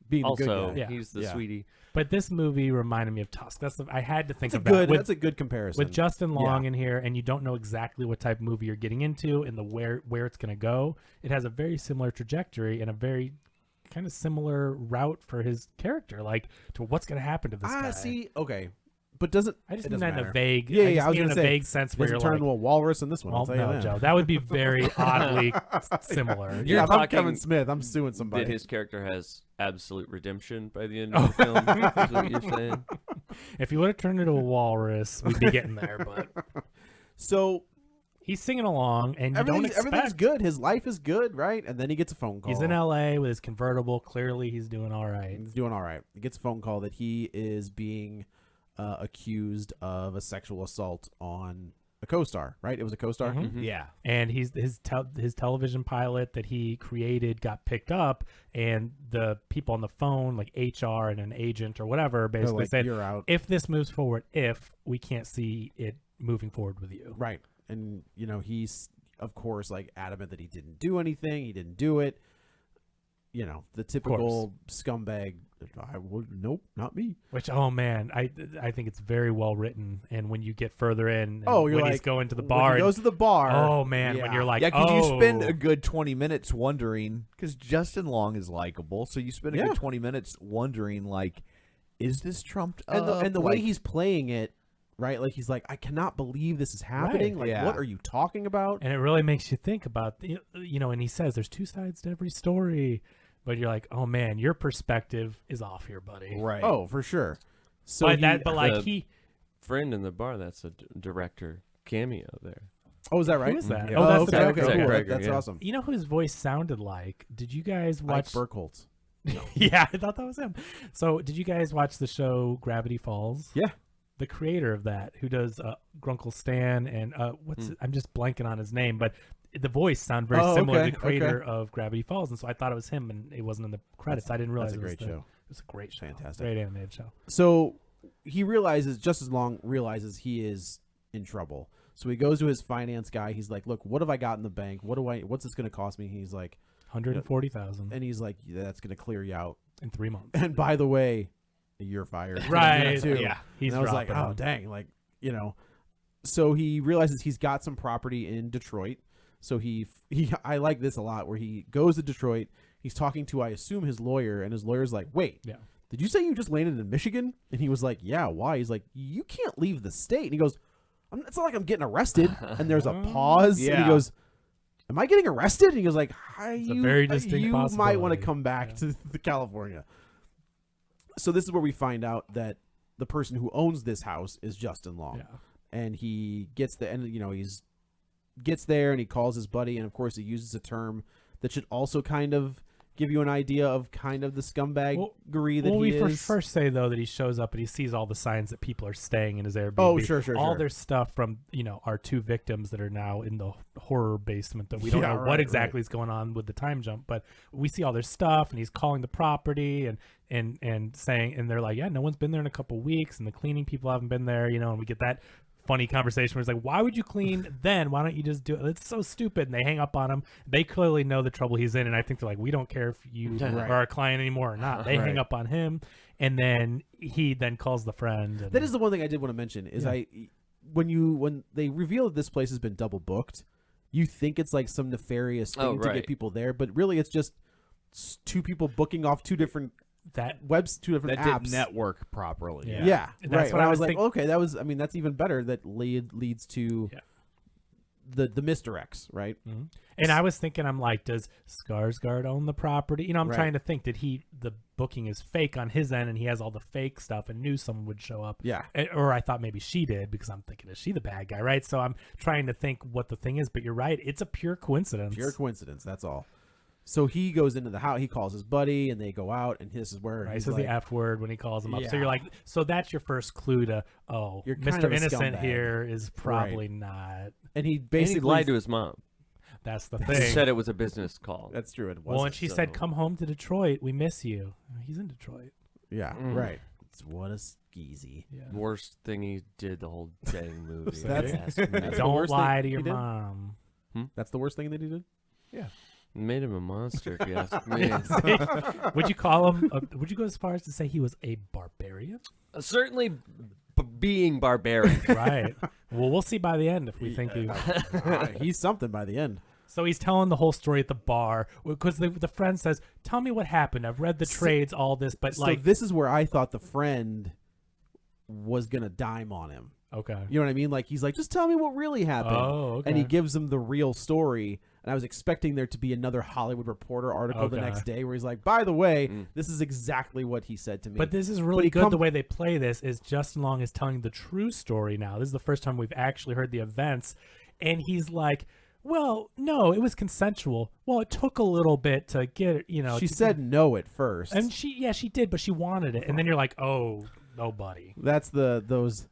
being the good Also, guy. Yeah. he's the Yeah. sweetie. but this movie reminded me of Tusk. I had to think That's a of good. that. That's a good comparison. With Justin Long Yeah. in here, and you don't know exactly what type of movie you're getting into and where it's going to go. It has a very similar trajectory and a very kind of similar route for his character, like to what's going to happen to this guy. See, okay, but doesn't I just it mean doesn't that in a matter. vague. Yeah, I yeah, just I was mean in gonna a say, vague sense where doesn't you're turn like, into a walrus in this one. well, I'll tell you no, that. Joe, that would be very oddly similar. You're Yeah, if I'm talking- Kevin Smith, I'm suing somebody. That his character has absolute redemption by the end of the film. Is what you're saying? If he would have turned into a walrus, we'd be getting there. But So he's singing along, and you don't everything's expect. good. His life is good, right? And then he gets a phone call. He's in L.A. with his convertible. Clearly, he's doing all right. He's doing all right. He gets a phone call that he is being accused of a sexual assault on a co-star, right? It was a co-star. Mhm. Mhm. Yeah. And his television pilot that he created got picked up, and the people on the phone, like HR and an agent or whatever, They're basically like, said, "You're out." if this moves forward, if we can't see it moving forward with you. Right. And, he's, of course, like adamant that he didn't do anything. He didn't do it. you know, the typical scumbag. Nope, not me. Which, oh man, I think it's very well written. And when you get further in, Oh, when you're he's like, going to the when bar, he goes to the bar. oh man, when you're like, Yeah, because you spend oh. a good 20 minutes wondering, because Justin Long is likable, so you spend a good 20 minutes wondering, like, is this trumped up? And the way he's playing it, right? Like, he's like, I cannot believe this is happening. Right. Like, what are you talking about? And it really makes you think about, you know, and he says there's two sides to every story. But you're like, oh man, your perspective is off here, buddy. Right. Oh, for sure. So but like the friend in the bar, that's a director cameo there. Oh, is that right? Who is that? Yeah. Oh, that's the okay. director. Zach Cool. Cregger, That's yeah. awesome. You know who his voice sounded like? Did you guys watch? Ike Burkholz. Yeah, I thought that was him. So, did you guys watch the show Gravity Falls? Yeah. The creator of that, who does Grunkle Stan and I'm just blanking on his name, but the voice sound very similar to the creator of Gravity Falls, and so I thought it was him, and it wasn't in the credits. I didn't realize That's a it was great show. It was a great show. Fantastic. Great animated show. So he realizes, just as Long realizes he is in trouble. So he goes to his finance guy. He's like, "Look, what have I got in the bank? What's this going to cost me?" He's like, 140,000 and he's like, "That's going to clear you out." in 3 months. And by the way, you're fired. Right. Too. Yeah. He's and I was like, dropping oh them. dang, like, you know. So he realizes he's got some property in Detroit. So he I like this a lot, where he goes to Detroit. He's talking to, I assume, his lawyer, and his lawyer's like, "Wait, Yeah. did you say you just landed in Michigan?" And he was like, "Yeah, why?" He's like, "You can't leave the state." And he goes, "It's not like I'm getting arrested." And there's a pause, and Yeah. he goes, "Am I getting arrested?" And he goes like, It's a very distinct you might want to possibility. come back to California. So this is where we find out that the person who owns this house is Justin Long. Yeah. And he gets he's gets there and he calls his buddy, and of course he uses a term that should also kind of give you an idea of kind of the scumbaggery that Well, he we is. first say though that he shows up and he sees all the signs that people are staying in his Airbnb. Oh, sure. All their stuff from our two victims that are now in the horror basement that we don't Yeah, know right, what exactly is going on with the time jump, but we see all their stuff, and he's calling the property and saying, and they're like, yeah, no one's been there in a couple weeks, and the cleaning people haven't been there, and we get that funny conversation where it's like, why would you clean then? Why don't you just do it? It's so stupid. And they hang up on him. They clearly know the trouble he's in, and I think they're like, we don't care if you are our client anymore or not. They hang up on him, and then he then calls the friend. And That is the one thing I did want to mention is when they reveal that this place has been double booked, you think it's like some nefarious thing to get people there, but really it's just two people booking off two different apps. didn't network properly. Yeah, That's right. what And I I was was like, thinking. okay, that's even better. That leads to the misdirects, right? Mhm. And I was thinking, I'm like, does Skarsgård own the property? I'm Right. trying to think, the booking is fake on his end, and he has all the fake stuff and knew someone would show up. Yeah. Or I thought maybe she did, because I'm thinking, is she the bad guy, right? So I'm trying to think what the thing is, but you're right. It's a pure coincidence. Pure coincidence. That's all. So he goes into the house. He calls his buddy, and they go out. And this is where Right, he's says like, the F word when he calls him up. So Yeah. you're like, so that's your first clue to, You're kind Mr. of a Innocent scumbag. here is probably not. and he And he basically lied to his mom. That's the He thing. said it was a business call. That's true. It was. Well, and she said, so- come home to Detroit. We miss you. He's in Detroit. Yeah. Mm. Right. It's what a skeezy. Yeah. Worst thing he did the whole dang movie. if That's- you ask me. that's the Don't worst lie thing to he your did? mom. That's the worst thing that he did. Made him a monster, if you ask me. Would you call him? Would you go as far as to say he was a barbarian? Certainly being barbarian. Right. Well, we'll see by the end if we think he. He's something by the end. So he's telling the whole story at the bar because the friend says, "Tell me what happened. I've read the trades, all this, but So like, this is where I thought the friend was gonna dime on him. okay, You know what I mean? Like he's like, just tell me what really happened. Oh, okay. And he gives him the real story. And I was expecting there to be another Hollywood Reporter article the Okay. next day where he's like, by the way, this is exactly what he said to me. But this is But really he good. The way they play this is Justin Long is telling the true story now. This is the first time we've actually heard the events, and he's like, "Well, no, it was consensual. Well, it took a little bit to get it. she said no at first. and she did, but she wanted it. And then you're like, oh, buddy." That's those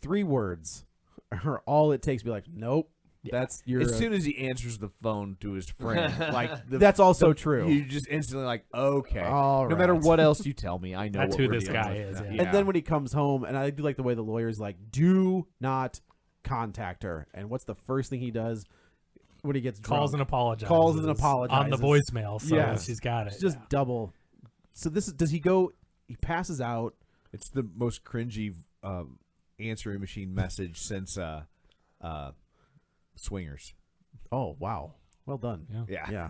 3 words are all it takes to be like, nope. That's your. As soon as he answers the phone to his friend, like That's also true. You just instantly like, okay, All no matter right. what else you tell me, I know That's what who we're this dealing guy with. is, yeah. And then when he comes home, and I do like the way the lawyer's like, do not contact her. And what's the first thing he does? when he gets calls drunk. and apologizes. Calls and apologizes on the voicemail. So Yes. she's got it. It's just double. So does he go? He passes out. It's the most cringy answering machine message since Swingers. Oh wow, well done. Yeah. Yeah.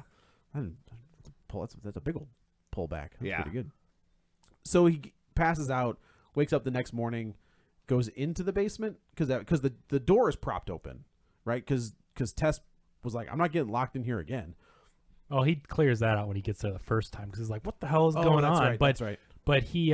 That's a big old pullback. That's Yeah. pretty good. So he passes out, wakes up the next morning, goes into the basement because the door is propped open, right? Because Tess was like, I'm not getting locked in here again. Oh, he clears that out when he gets there the first time because he's like, "What the hell is going that's on?" Right, that's right. But he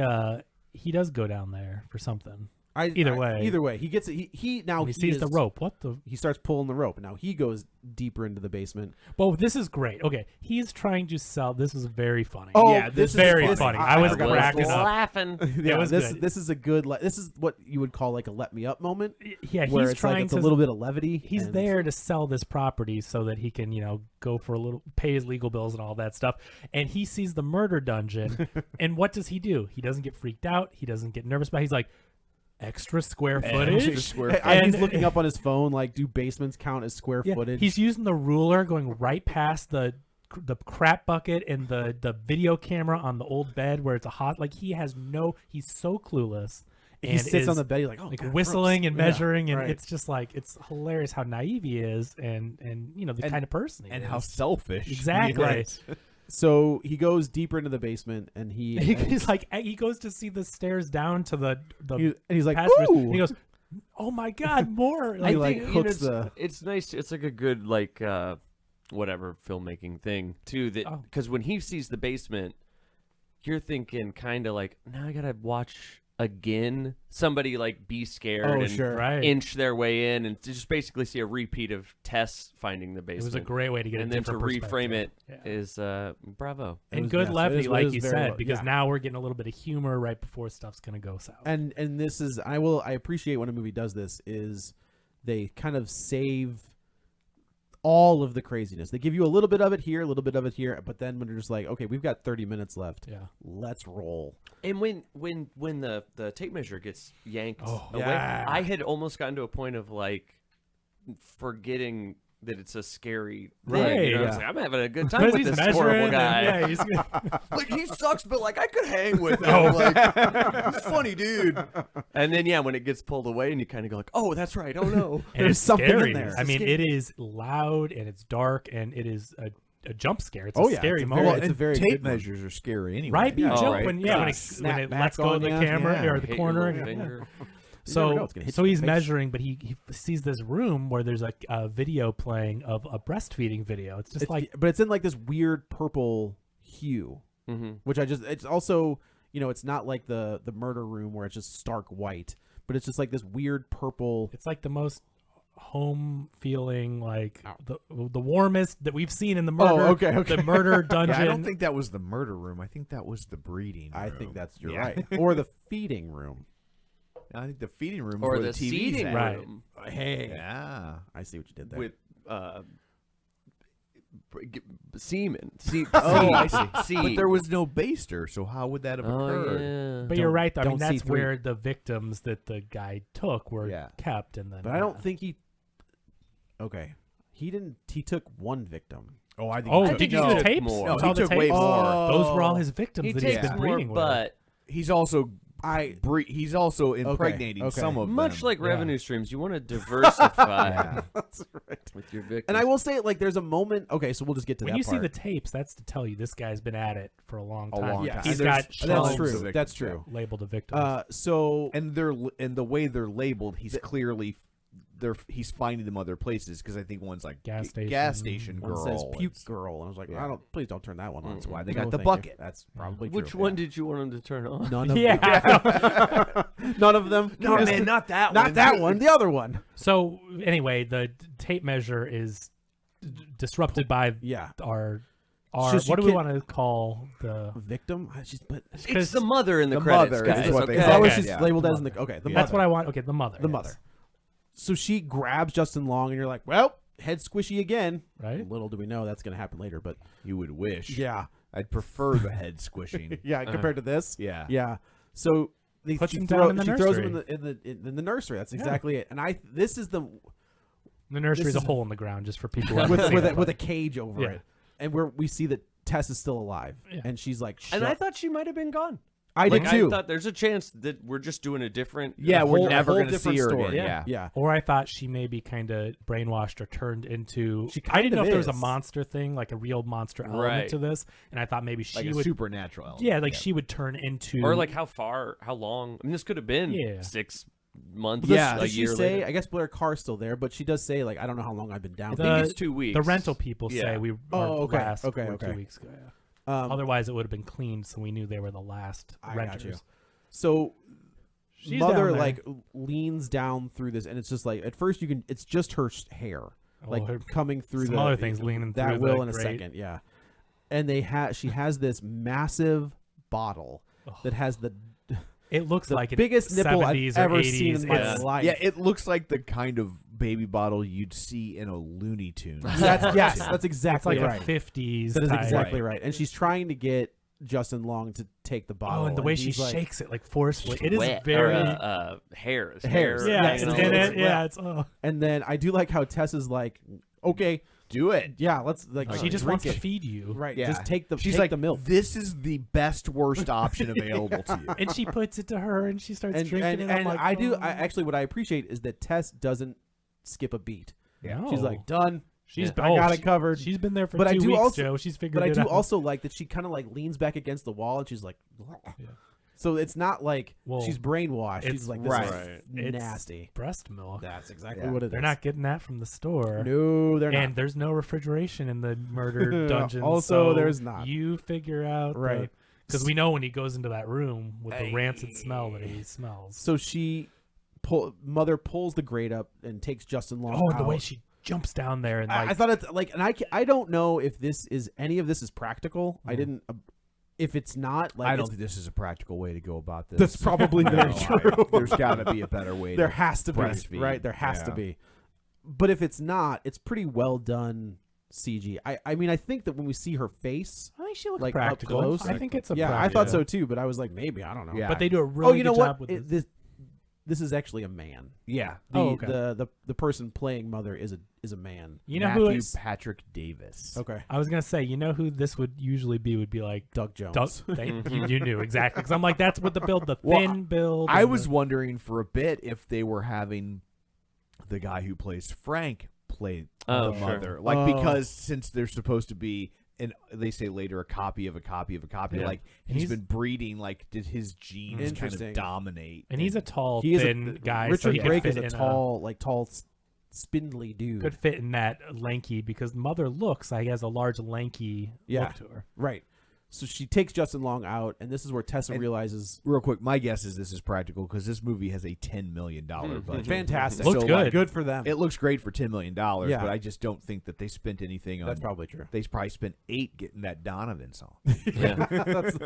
does go down there for something. Either way, he gets it. He now And he sees the rope. What the? He starts pulling the rope. Now he goes deeper into the basement. Well, this is great. Okay, he's trying to sell. This is very funny. Oh, Yeah, this is very funny. I was forgot cracking up. laughing. Yeah, was this good. this is a good. This is what you would call like a let me up moment. Yeah, where he's it's trying like it's to. a little bit of levity. He's and- there to sell this property so that he can, go for a little, pay his legal bills and all that stuff. And he sees the murder dungeon, and what does he do? He doesn't get freaked out. He doesn't get nervous, but he's like, extra square footage. Extra square Hey, And- he's looking up on his phone, like, do basements count as square Yeah, footage? he's using the ruler, going right past the crap bucket and the video camera on the old bed where it's a hot. Like he's so clueless. He And sits on is, the bed, he's like, oh, like God, whistling gross. and Yeah, measuring, and right. it's just like it's hilarious how naive he is, and the kind of person he And is. how selfish. Exactly. Right. So he goes deeper into the basement, and He's like, he goes to see the stairs down to the and he's like, passengers, ooh. and he goes, "Oh my God, more!" He, Like, like, think, hooks the. it's nice. It's like a good whatever filmmaking thing too. That because when he sees the basement, you're thinking kind of like, now I gotta watch again. Somebody like be scared Oh, and sure. right. inch their way in, and to just basically see a repeat of Tess finding the It basement. was a great way to get and a then to different reframe it perspective. is bravo. It And was- good yes, levity, it like was you very said, well- because yeah. now we're getting a little bit of humor right before stuff's gonna go south. And this is I appreciate when a movie does this is they kind of save all of the craziness. They give you a little bit of it here, a little bit of it here, but then when you're just like, okay, we've got 30 minutes left. Yeah. Let's roll. And when the tape measure gets yanked away, yeah. I had almost gotten to a point of like forgetting that it's a scary thing. Right, You know? I was yeah. like, I'm having a good time Because with he's this horrible measuring, guy. and, he's Like, he sucks, but, like, I could hang with him. Like, he's a funny dude. And then when it gets pulled away, and you kind of go like, oh, that's right. Oh no. and There's it's something in scary. there. I mean, It's it is loud and it's dark and it is a jump scare. It's Oh, a yeah, scary it's a moment. very- it's a very tape good one. measures are scary anyway. Right, you Yeah. jump right. when Yeah. when Snap it back lets go of the on ya. camera Yeah. or the Hit corner. your And, finger. You never know, it's gonna hit So you in he's the face. measuring, but he sees this room where there's a video playing of a breastfeeding video. It's just But it's in like this weird purple hue, Mm-hmm. which it's also, it's not like the murder room where it's just stark white, but it's just like this weird purple. it's like the most home feeling, like the warmest that we've seen in the murder. okay. The murder dungeon. Yeah, I don't think that was the murder room. I think that was the breeding room. I think you're Yeah. right. Or the feeding room. I think the feeding room Or where the the TV's seating at. Right. room Hey, Yeah. I see what you did there. with semen. Oh, I see. See. But there was no baster, so how would that have occurred? yeah. But you're right, though. I mean, don't see that's through. where the victims that the guy took were Yeah. kept, and then. But I don't think he. Okay, he didn't. He took one victim. Oh, I think. Oh, he I took, did you he see the took tapes? more. No, You saw he the took way tapes? more. Those were all his victims He that he's takes been more, breeding with. but He's also impregnating okay. some of much them. like Yeah. revenue streams, you want to diversify Yeah. That's right. with your victims. And I will say, like, there's a moment. Okay, so we'll just get to when that you see part. the tapes, that's to tell you this guy's been at it for a long A time. long Yeah, time. He's And got there's That's shelves tons true. of victims, That's true. labeled a victim. So And the way they're labeled, he's clearly he's finding them other places because I think one's like Gas station. gas station one girl. says puke It's- girl, and I was like, Yeah. please don't turn that one on. That's why they No, got the thank you. bucket. That's probably Which true. one did you want him to turn on? None of yeah. them. None of them. No, Just- man, not that one. not that one. The other one. So anyway, the tape measure is disrupted by Yeah. our. Just What you do we can't- want to call the? Victim. But It's the mother in the, The credits, mother guys. is what they is Okay. that what Okay. she's Yeah. labeled The as in the? mother. Okay, the That's mother. what I want. Okay, the mother. The yes. mother. So she grabs Justin Long, and you're like, well, head squishy again. Right? Little do we know that's going to happen later, but You would wish. yeah, I'd prefer the head squishing. yeah. Compared to this, Yeah. yeah. So Puts she him down in the she throws him nursery. in the nursery. That's exactly it. And this is the The nursery's This a is- hole in the ground just for people who haven't seen with it, a but- cage over Yeah. it, and we see that Tess is still alive, Yeah. and she's like, And I "Shut-" thought she might have been gone. I Like, did too. I thought there's a chance that we're just doing a different. Yeah, A we're whole- never a whole going to see different her story. again. Yeah. Or I thought she maybe kind of brainwashed or turned into. She I didn't know kind if there of was a is. monster thing, like a real monster element Right. to this, and I thought maybe she Like a would. supernatural element. Yeah, like she would turn into. Or like how long? I mean, this could have been Yeah. 6 months. Yeah. a Does she year say? later. I guess Blair Carr's still there, but she does say like, "I don't know how long I've been down." I The- think it's 2 weeks. the rental people say Yeah. we Oh, okay, last okay, were okay. 2 weeks ago. Yeah. Um, Otherwise, it would have been cleaned, so we knew they were the last I got you. renters. So She's mother down there. like leans down through this, and it's just like at first it's just her hair like her- coming through some the other things leaning that through will the in a grate. second, yeah. And she has this massive bottle that has the It looks like an biggest nipple I've 70s or ever 80s. seen in my yeah. life. Yeah, it looks like the kind of baby bottle you'd see in a Looney Tunes. Yes, that's It's exactly like right. a 50s. That is type. exactly right. And she's trying to get Justin Long to take the bottle. Oh, and the way she he's like, shakes it like forcefully. It is Wet. very. Or, hairs. Hairs. yeah, Yeah, it's you know, in it's it. Yeah, wet. it's. Oh. And then I do like how Tess is like, okay, Do it. yeah, let's like. She just drink wants to it. feed you. Right. Yeah. Just take the. She's take like, the milk. this is the best, worst option available to you. And she puts it to her, and she starts And drinking it. I'm like, I do. oh. I actually, what I appreciate is that Tess doesn't skip a beat. No. She's like, done. she's Yeah. I got it covered. She's been there for But I 2 do weeks, also- Joe. She's figured But I it do out. also like that she kind of like leans back against the wall and she's like, Yeah. so it's not like Well, she's brainwashed. She's it's like, this right. is It's nasty. breast milk. That's exactly Yeah. what it is. They're not getting that from the store. No, they're and not. there's no refrigeration in the murder dungeon. Also, so there's not. You figure out Right. because we know when he goes into that room with the rancid smell that he smells. So mother pulls the grate up and takes Justin Long. Oh, and the way out. she jumps down there and I like thought it's like, and I don't know if any of this is practical. I Mhm. didn't. If it's not, like I don't it's- think this is a practical way to go about this. That's probably very true. There's got to be a better way. there to has to be, breastfeed. right? There has to Yeah. be. But if it's not, it's pretty well done CG. I mean, I think that when we see her face, I think she looks like, up practical. close. I think it's a yeah, I practical. thought so too. But I was like, maybe I don't know. Yeah. But they do a really Oh, you know good job what? with this. This is actually a man. Yeah. Okay. The person playing mother is a man. You know who Matthew it's, Patrick Davis. Okay, I was gonna say, you know who this would usually be would be like Doug Jones. Doug, you knew exactly because I'm like that's what the build, the Well, thin build. I and was the- wondering for a bit if they were having the guy who plays Frank play Oh, the sure. mother, like Oh. because since they're supposed to be, and they say later a copy of a copy of a copy, Yeah. like And he's he's- been breeding, like did his genes kind Interesting. of dominate? and he's a tall, He is thin guy. so Richard he could Brake fit is a in tall, spindly dude. could fit in that lanky because mother looks like he has a large lanky Yeah. look to her. Right. So she takes Justin Long out, and this is where Tessa And- realizes Real quick, my guess is this is practical because this movie has a $10 million budget. fantastic. Looked So, good. like, Good for them. It looks great for $10 million, Yeah. but I just don't think that they spent anything on. That's probably true. They probably spent 8 getting that Donovan song. Yeah.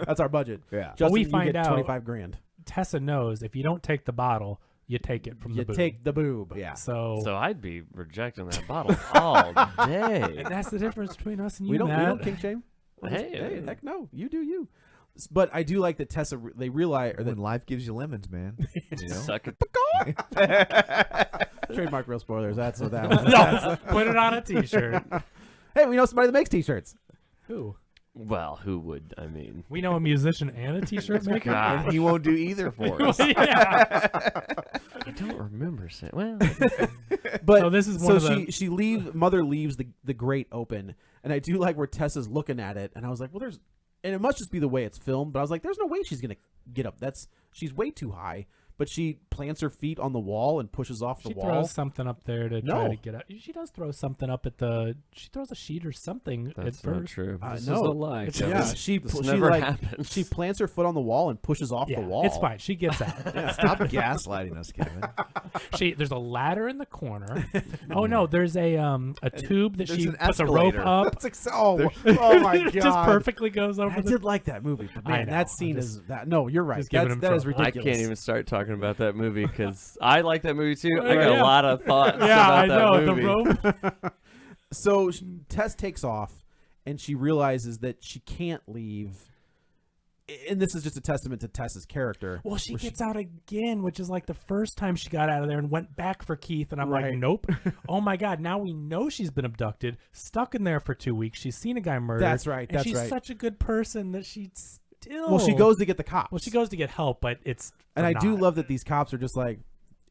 that's our budget. Yeah. Justin, we you find get out- 25 grand. Tessa knows if you don't take the bottle, you take it from You the boob. take the boob. Yeah. So, So I'd be rejecting that bottle all day. and that's the difference between us and you, We don't Matt. kink shame. Hey, Heck no. You do you. But I do like that Tessa. They realize, or When that life gives you lemons, man. You know? suck it. trademark real spoilers. That's what that was. No, put it on a T-shirt. Hey, we know somebody that makes T-shirts. Who? Well, who would? I mean, We know a musician and a T-shirt maker. God. And he won't do either for us. Yeah. I don't remember saying. Well, But So this is one so of the- she mother leaves the grate open, and I do like where Tessa's looking at it, and I was like, well, there's, and it must just be the way it's filmed, but I was like, there's no way she's gonna get up. She's way too high. But she plants her feet on the wall and pushes off the She wall. throws something up there to try No. to get out. She does throw something up at the. She throws a sheet or something that's at not first. true. I This know. is a lie. It's- Kevin. Yeah, she This she never like happens. she plants her foot on the wall and pushes off Yeah, the wall. it's fine. She gets out. Stop gaslighting us, Kevin. There's a ladder in the corner. Oh no, there's a tube that There's she an puts a rope escalator. up. Oh my god! It just perfectly goes over. I the did like that movie, but I man, know, that scene I'm is that. No, you're right. just giving him That is trouble. I ridiculous. can't even start talking about that movie because I like that movie too. I got Yeah. a lot of thoughts Yeah, I about that know movie. the rope. So Tess takes off, and she realizes that she can't leave and this is just a testament to Tess's character. Well, she gets out again, which is like the first time she got out of there and went back for Keith. And I'm like, nope. Oh my God. Now we know she's been abducted, stuck in there for 2 weeks. She's seen a guy murdered. That's right. And she's such a good person that she still. Well, she goes to get the cops. Well, she goes to get help, but it's. And I do love that these cops are just like,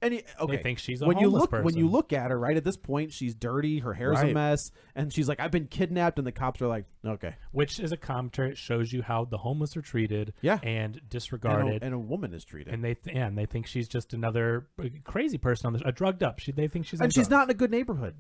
okay. They think she's a when homeless you look person. when you look at her, right at this point, she's dirty, her hair's a mess, and she's like, "I've been kidnapped," and the cops are like, "Okay." Which is a commentary. It shows you how the homeless are treated, and disregarded, and a woman is treated, and they think she's just another crazy person a drugged up. They think she's and she's not in a good neighborhood.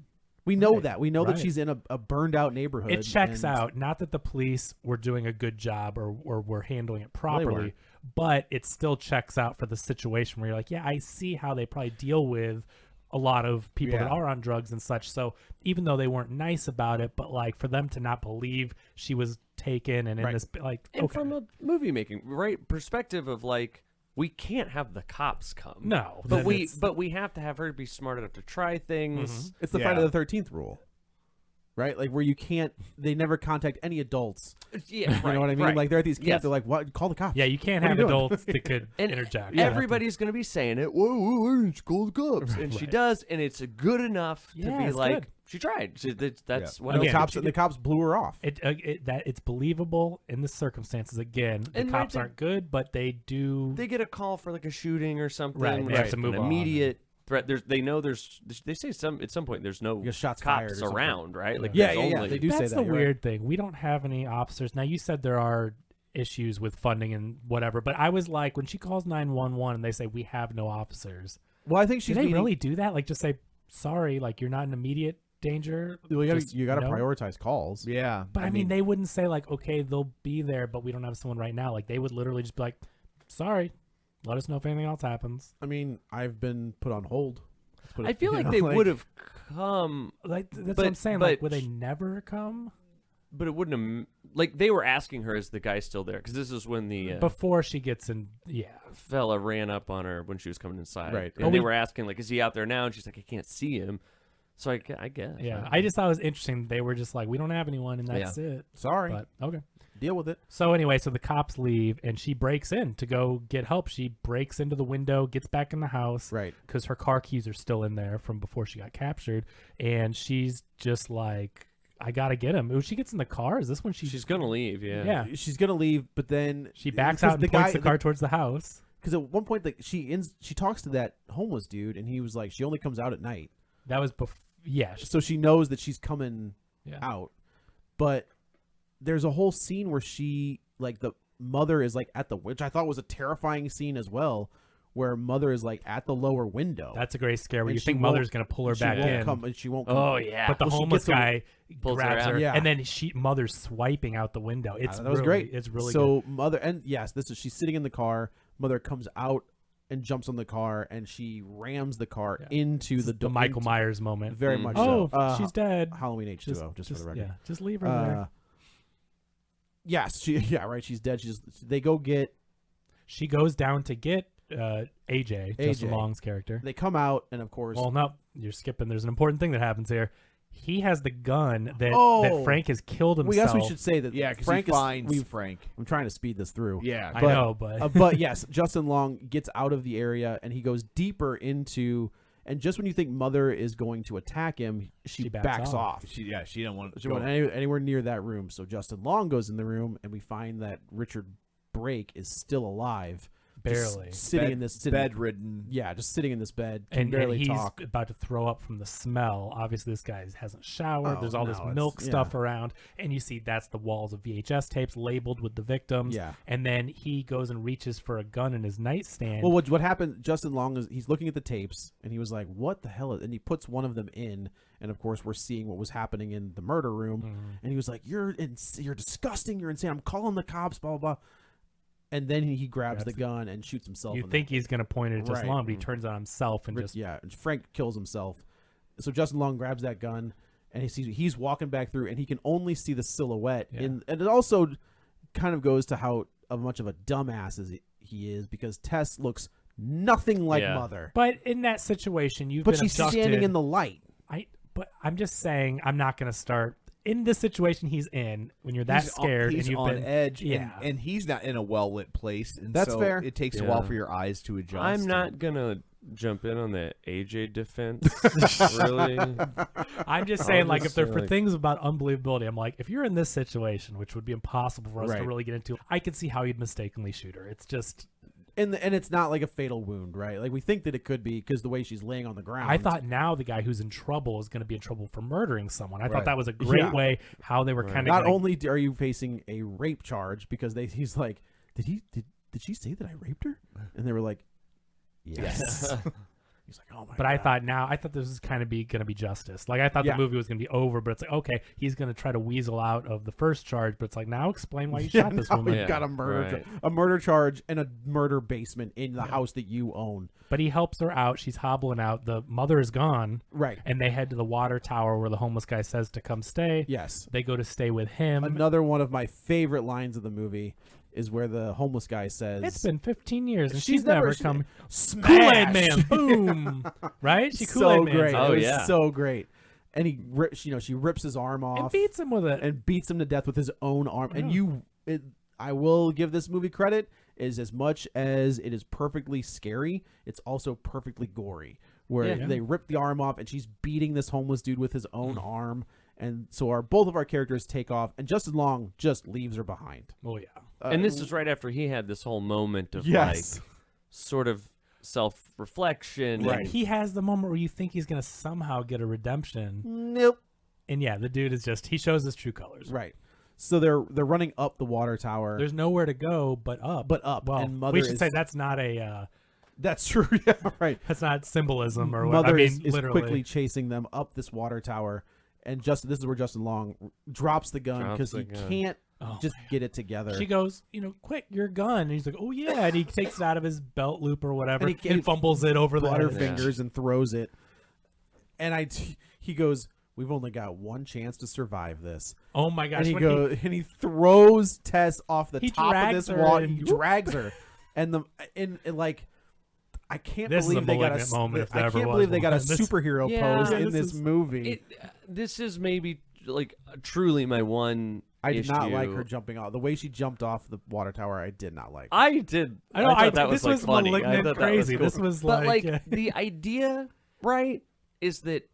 We know that. We know that Right. she's in a burned out neighborhood. It checks out. Not that the police were doing a good job or were handling it properly, but it still checks out for the situation where you're like, yeah, I see how they probably deal with a lot of people that are on drugs and such. So even though they weren't nice about it, but like for them to not believe she was taken and in this, like, And from a movie making perspective of like, we can't have the cops come. No, but we have to have her be smart enough to try things. It's the Friday the 13th rule, right? Like where you can't. They never contact any adults. Yeah, you know what I mean. Right. Like they're at these camps. They're like, "What? Call the cops." Yeah, you can't What are have you doing? adults that could interject. Everybody's going to be saying it. Whoa, call the cops, and she does, and it's good enough to be like, good. she tried. That's what And else the cops blew her off. That it's believable in the circumstances. Again, the And cops aren't good, but they do. They get a call for like a shooting or something. Right, they have to move an on. immediate threat. They say at some point there's no shots fired cops or something. around, right? Like Yeah, there's yeah. only- They do say That's that. the you're right. weird thing. We don't have any officers. Now, you said there are issues with funding and whatever, but I was like, when she calls 911 and they say we have no officers, Well, I think do she's they meaning, really do that? Like just say, sorry, like you're not in immediate danger? Well, Just, you got to no? prioritize calls. Yeah, But I mean, they wouldn't say like, okay, they'll be there, but we don't have someone right now. Like they would literally just be like, sorry, let us know if anything else happens. I mean, I've been put on hold. I feel like they would have come, Like that's But- what I'm saying. but Like would they never come? but it wouldn't have. Like they were asking her, "Is the guy still there?" Because this is when the Before she gets in, fella ran up on her when she was coming inside, Right. And they were asking, like, "Is he out there now?" And she's like, "I can't see him." So I guess. yeah. I just thought it was interesting. They were just like, we don't have anyone, and that's it. Sorry. But okay. Deal with it. So anyway, so the cops leave, and she breaks in to go get help. She breaks into the window, gets back in the house, Right. Because her car keys are still in there from before she got captured, and she's just like, I gotta get him. When she gets in the car, is this when She's gonna leave. Yeah. Yeah. She's gonna leave, but then She backs because out and points the car towards the house. Because at one point, like she talks to that homeless dude, and he was like, she only comes out at night, That was before. Yeah. so she knows that she's coming Yeah. out. But there's a whole scene where she, like, the mother is like at the, which I thought was a terrifying scene as well, where mother is like at the lower window. That's a great scare where And you she think won't- mother's gonna pull her she back won't in. come, and she won't. Come. Oh yeah. But the Well, she homeless gets guy pulls her grabs out. her, Yeah. and then mother's swiping out the window. It's that was really, great. It's really so good. mother, and yes, she's sitting in the car. Mother comes out and jumps on the car, and she rams the car into the The Michael Myers moment. Very much Oh, so. she's dead. Halloween H2O, just for the record. Yeah, just leave her there. Yes, right. She's dead. They go get. She goes down to get AJ, Justin AJ. Long's character. They come out, and of course, Well, no, you're skipping. There's an important thing that happens here. He has the gun that Oh. Frank has killed himself. we guess we should say that. Yeah, because Frank he finds is. Frank. I'm trying to speed this through. Yeah, I know, but But yes, Justin Long gets out of the area, and he goes deeper into. And just when you think Mother is going to attack him, she backs off. She don't want She won't anywhere near that room. So Justin Long goes in the room, and we find that Richard Brake is still alive, barely. just sitting in this bedridden. Yeah, just sitting in this bed, can And barely he's talk. about to throw up from the smell. Obviously, this guy hasn't showered. Oh, There's all this no, it's- milk stuff yeah. around. And you see that's the walls of VHS tapes labeled with the victims. Yeah. And then he goes and reaches for a gun in his nightstand. Well, what happened? Justin Long is he's looking at the tapes, and he was like, "What the hell?" And he puts one of them in, and of course, we're seeing what was happening in the murder room. And he was like, "You're disgusting. You're insane. I'm calling the cops." Blah blah blah. And then he grabs the gun and shoots himself. You in think he's going to point it at Justin Right. Long, but he turns on himself and just... yeah, and Frank kills himself. So Justin Long grabs that gun, and he's walking back through, and he can only see the silhouette. Yeah. And it also kind of goes to how much of a dumbass he is, because Tess looks nothing like Mother. But in that situation, you've But been she's abducted. standing in the light. But I'm just saying, I'm not going to start... in the situation he's in, when you're that scared he's and you've on been edge, yeah. and he's not in a well lit place. And That's so fair. It takes a Yeah. while for your eyes to adjust. I'm not gonna jump in on the AJ defense. Really? I'm just I'll saying, like, just if they're say, for like- things about unbelievability, I'm like, if you're in this situation, which would be impossible for us to Right. really get into, I could see how you'd mistakenly shoot her. It's just, And it's not like a fatal wound, right? Like we think that it could be because the way she's laying on the ground. I thought now the guy who's in trouble is going to be in trouble for murdering someone. I thought Right. that was a great Yeah. way how they were kind of not only are you facing a rape charge because he's like, did she say that I raped her? And they were like, yes. He's like, oh my But god. I thought this was kind of going to be justice. Like, I thought Yeah. the movie was going to be over, but it's like, okay, he's going to try to weasel out of the first charge, but it's like, now explain why you shot this now woman. we've Yeah, got a murder, right. a murder charge and a murder basement in the house that you own. But he helps her out. She's hobbling out. The mother is gone. Right. And they head to the water tower where the homeless guy says to come stay. Yes. They go to stay with him. Another one of my favorite lines of the movie is where the homeless guy says, It's been 15 years and She's she's never never- come. Smash! Kool-Aid Man, boom, right? She so Kool-Aid Man. great. Oh, it was yeah. so great. And she rips his arm And off beats him with it. and beats him to death with his own arm. And Yeah. I will give this movie credit, is as much as it is perfectly scary, it's also perfectly gory. Where Yeah. they rip the arm off and she's beating this homeless dude with his own arm. And so both of our characters take off, and Justin Long just leaves her behind. Oh, yeah. And this is right after he had this whole moment of Yes. like sort of self-reflection. Yeah, and- he has the moment where you think he's going to somehow get a redemption. Nope. And yeah, the dude is just, he shows his true colors. Right. So they're running up the water tower. There's nowhere to go but up. Well, and Mother we should is- say that's not a, That's true. Yeah, right. that's not symbolism or Mother what. I mean, is literally. quickly chasing them up this water tower, and this is where Justin Long drops the gun Drops because the he gun. can't Oh, just get it together. She goes, quick, your gun. And he's like, oh, yeah. And he takes it out of his belt loop or whatever And and, he fumbles it over the Butterfingers and throws it, and he goes, "We've only got one chance to survive this." Oh, my gosh. And he when goes and he throws Tess off the He top of drags this her wall. and- He drags her, and like. I can't This is believe a they got malignant moment if there I ever can't was believe they got a one. This- superhero Yeah. pose Yeah, in this this is- movie. This is maybe like truly my one I did not like issue. her jumping off. The way she jumped off the water tower, I did not like. I did. I know, thought that this was, like, funny. I malignant thought that was crazy. cool. This was But like, the idea, right, is that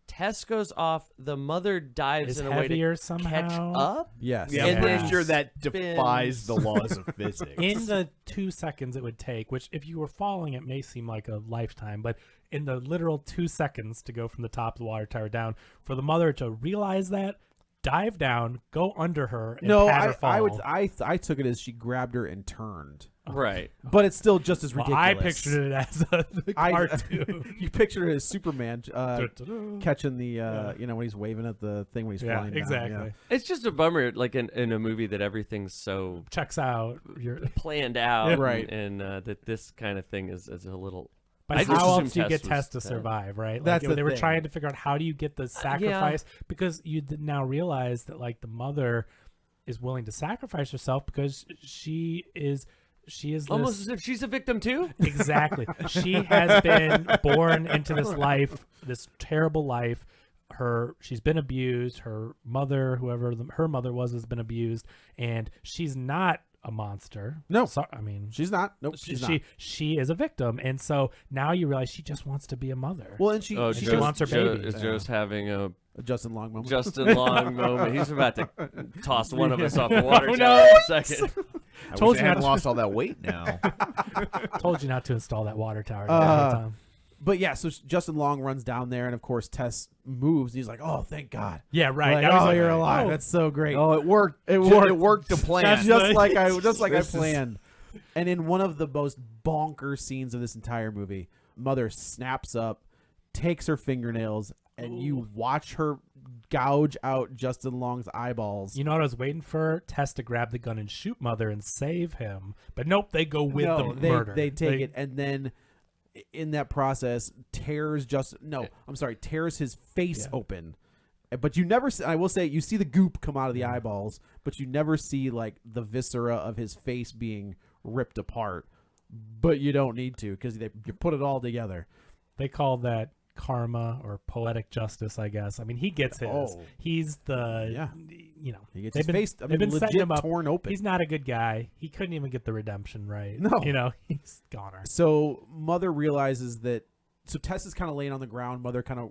Tess goes off, the mother dives is in a way to heavier catch somehow. up. Yes. Yeah, And I'm pretty then sure that spins. defies the laws of physics. In the 2 seconds it would take, which if you were following it may seem like a lifetime, but in the literal 2 seconds to go from the top of the water tower down, for the mother to realize that, dive down, go under her, and No, pat her fall. I took it as she grabbed her and turned, Right. but it's still just as Well, ridiculous. I pictured it as the cartoon. You pictured it as Superman Du-du-du. catching the when he's waving at the thing when he's Yeah, flying down, exactly. yeah. It's just a bummer, like in a movie that everything's so Checks out. You're, planned out, Yeah. Right. And that this kind of thing is a little. but I just how assumed else do you get Tess was Tess to dead. survive, right? Like, That's the they were thing. trying to figure out how do you get the sacrifice, because you now realize that like the mother is willing to sacrifice herself because she is Almost this, as if she's a victim too. exactly. She has been born into this life, this terrible life. She's been abused. Her mother, whoever her mother was, has been abused, and she's not a monster. No. I mean, She's not. Nope, she's not. she is a victim, and so now you realize she just wants to be a mother. Well, and she Oh, she Joe's- wants her Joe- baby. Is Joe's having a Justin Long moment. Justin Long moment? He's about to toss one of us off the water Oh, tower no. in a second. I Told wish you I not hadn't to- lost all that weight now. Told you not to install that water tower. Tom. But yeah, so Justin Long runs down there, and of course Tess moves. And he's like, "Oh, thank God!" Yeah, right. Like, I was oh, like, you're alive. oh. That's so great. Oh, it worked. It Ju- worked. It worked to plan. That's just the- like I This is- planned. And in one of the most bonkers scenes of this entire movie, Mother snaps up, takes her fingernails, and you watch her gouge out Justin Long's eyeballs. You know what I was waiting for? Tess to grab the gun and shoot Mother and save him. But nope, they go with No, the murder. They take it, and then in that process tears his face open. But you never see, I will say, you see the goop come out of the eyeballs, but you never see like the viscera of his face being ripped apart. But you don't need to because you put it all together. They call that karma or poetic justice, I guess. I mean, he gets his. Oh. He's the, Yeah. you know, He gets they've his been, face they've been setting legit him up. torn open. He's not a good guy. He couldn't even get the redemption right. No. You know, he's goner. So Mother realizes that. So Tess is kind of laying on the ground. Mother kind of,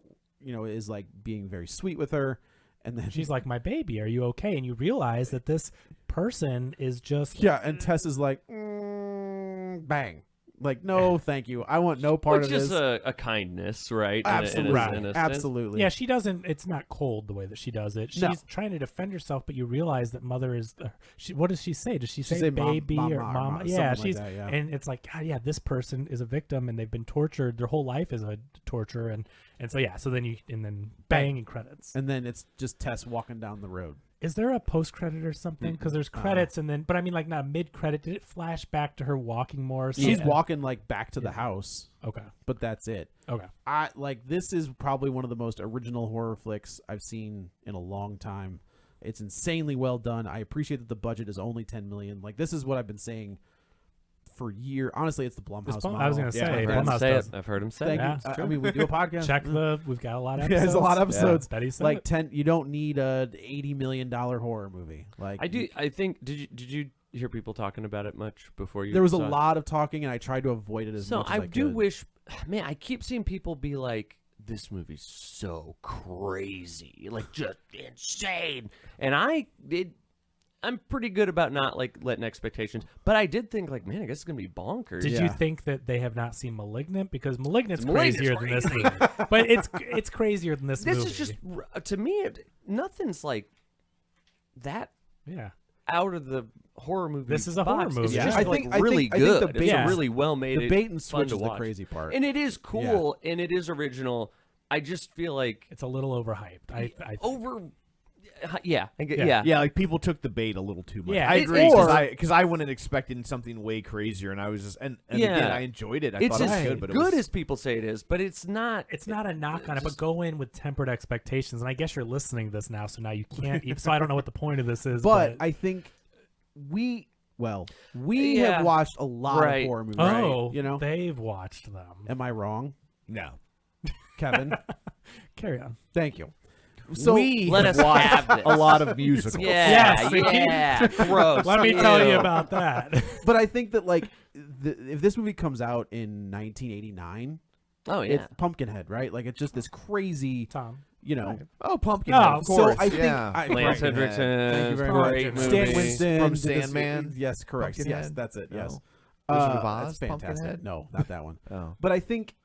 is like being very sweet with her, and then She's like, my baby, are you okay? And you realize that this person is just yeah, and Tess is like, bang, like no, thank you, I want no part Which of is this. a kindness, right? Absolutely, In a sense. absolutely. Yeah, she doesn't. It's not cold the way that she does it. She's No. trying to defend herself, but you realize that Mother is. What does she say? Does she say say mom- baby mama or or mama? something Yeah, like she's. that, yeah. And it's like, God, yeah, this person is a victim, and they've been tortured. Their whole life is a torture, and so yeah. So then bang and credits. And then it's just Tess walking down the road. Is there a post credit or something? Because there's credits, and then, but I mean, like not a mid credit. Did it flash back to her walking more? So She's walking like back to the house, Okay. but that's it. Okay. This is probably one of the most original horror flicks I've seen in a long time. It's insanely well done. I appreciate that the budget is only $10 million. Like, this is what I've been saying for years. Honestly, it's the Blumhouse model. I was gonna I've say, heard him Blumhouse say does. it. I've heard him say Thank it. Yeah, you. it's I mean, we do a podcast. Check we've got a lot of Yeah, episodes. there's a lot of episodes. Betty said Like it. 10. You don't need a $80 million horror movie. Like, I do. I think. Did you hear people talking about it much before you? there was a saw it? lot of talking, and I tried to avoid it as So much as I I do could. wish, man. I keep seeing people be like, "This movie's so crazy, like just insane," and I'm pretty good about not like letting expectations, but I did think like, man, I guess it's gonna be bonkers. Did Yeah. you think that they have not seen *Malignant*? Because *Malignant's* Malignant's crazier than this movie, but it's crazier than this movie. This is just to me, nothing's like that yeah. out of the horror movie. This is a box. horror movie. It's Yeah. just I like think- I really think- I think good. the It's bait- a really well made. The bait and fun switch to is the watch. crazy part. and it is cool, and it is original. I just feel like It's a little overhyped. I think. over. Yeah, Yeah. Yeah, like people took the bait a little too much. Yeah, I it agree is. because I went in expecting something way crazier, and I was just and Yeah. again I enjoyed it. I It's thought it was as good, but it good was, as people say it is, but it's not. It's not a knock on it, but go in with tempered expectations. And I guess you're listening to this now, so now you can't. So I don't know what the point of this is. But I think we Yeah. have watched a lot Right. of horror movies. oh, You know? they've watched them. Am I wrong, no. Kevin? Carry on. Thank you. So we Let have us watched have this. a lot of musicals. Yeah, see? yeah, gross. Let me tell you Ew. about that. but I think that like if this movie comes out in 1989, Oh yeah, it's Pumpkinhead, right? Like it's just this crazy, Tom. Oh, Pumpkin. Oh, of of course. So I think yeah. Lance right. Hendrickson. Thank you very great much. movie. Stan Winston From did this- Sandman? Yes, correct. Yes, Pumpkinhead? that's it. No. Yes. Wizard of Oz, That's fantastic. Pumpkinhead? No, not that one. Oh. But I think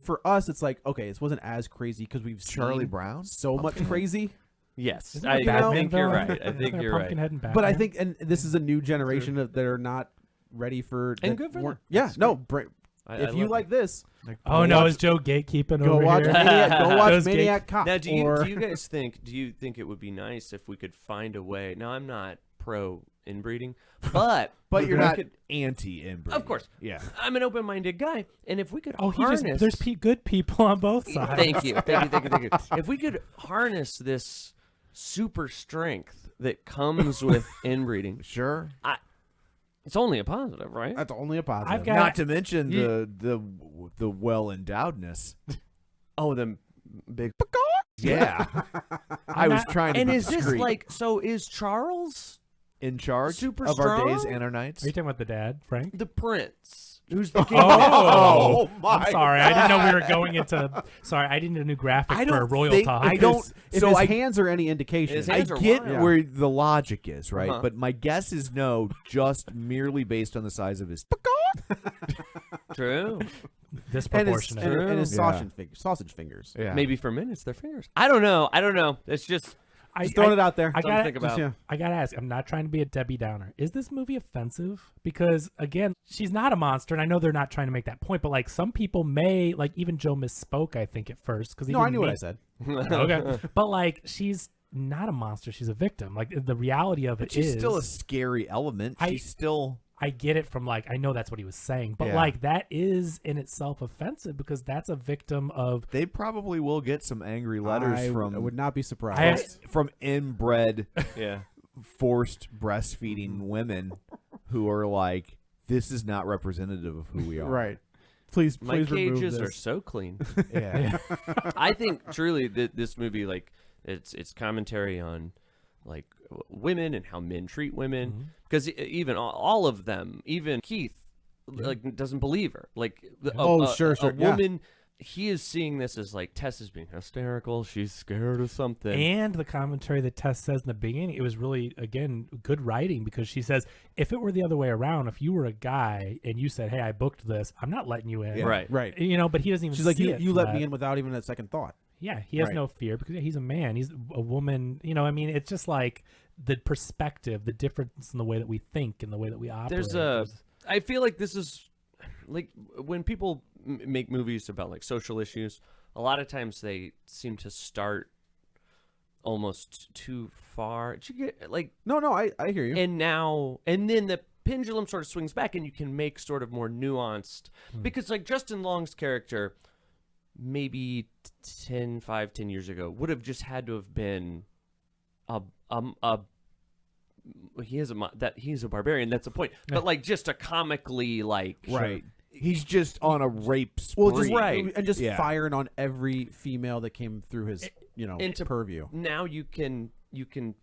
for us, it's like okay, this wasn't as crazy because we've Charlie seen Brown? so much crazy. Yes, Isn't I, there a I Batman think you're villain? right. I Isn't think there you're right. Pumpkinhead and But I Batman? think, and this is a new generation that are not ready for. And that good for weren't- them. Yeah, That's no. I If you love like it. this, Oh no, watch- is Joe gatekeeping go over watch here? Maniac. Go watch Those Maniac Cop. Now, do you or, guys think? Do you think it would be nice if we could find a way? Now, I'm not pro inbreeding, but But if you're we not could- anti-inbreeding. Of course. Yeah. I'm an open-minded guy, and if we could Oh, harness, there's good people on both sides. Thank you, thank you. If we could harness this super strength that comes with inbreeding, Sure. it's only a positive, right? that's only a positive. I've got- Not to mention the well-endowedness. Oh, the big. Yeah. I was trying to And be is this discreet. like so? Is Charles in charge super of our days strong? and our nights? Are you talking about the dad, Frank? the prince? Who's the king? Oh, my I'm sorry. I didn't know we were going into. Sorry, I didn't need a new graphic I for don't Royal think- Talk. I don't- If so his I- hands are any indication, His I hands are get wild. where the logic is, right? Uh-huh. But my guess is no, just merely based on the size of his. True. and his, Disproportionate. and his Yeah. sausage fingers. Yeah. Maybe for men it's their fingers. I don't know. It's just I, Just throwing it out there. I something to got think about. Yeah. I gotta ask. I'm not trying to be a Debbie Downer. Is this movie offensive? Because again, she's not a monster, and I know they're not trying to make that point. But like some people may, like even Joe misspoke. I think at first because No, I knew what I said. Okay, but like she's not a monster. She's a victim. Like the reality of it But she's is, still a scary element. I- She's still. I get it from like I know that's what he was saying, but Yeah. like that is in itself offensive because that's a victim of. They probably will get some angry letters I from would not be surprised. from inbred, yeah. forced breastfeeding women who are like, "This is not representative of who we are." Right. Please My remove cages this. are so clean. Yeah. I think truly that this movie, like, it's commentary on like women and how men treat women, because even all of them, even Keith, like doesn't believe her. Like, Sure. a woman. He is seeing this as like Tess is being hysterical. She's scared of something. And the commentary that Tess says in the beginning, it was really, again, good writing, because she says, if it were the other way around, if you were a guy and you said, hey, I booked this, I'm not letting you in. Yeah. Right. You know, but he doesn't even She's like, see you it let from me that. in without even a second thought. Yeah, he has Right. no fear because he's a man. He's a woman. You know, I mean, it's just like the perspective, the difference in the way that we think and the way that we operate. I feel like this is like when people make movies about like social issues, a lot of times they seem to start almost too far. Did you get like No, I hear you. and then the pendulum sort of swings back and you can make sort of more nuanced because like Justin Long's character maybe 10 years ago would have just had to have been he's a barbarian, that's the point, but like just a comically like Right. He's just on a rape spree. Well, just and just Yeah. firing on every female that came through his, into purview. now you can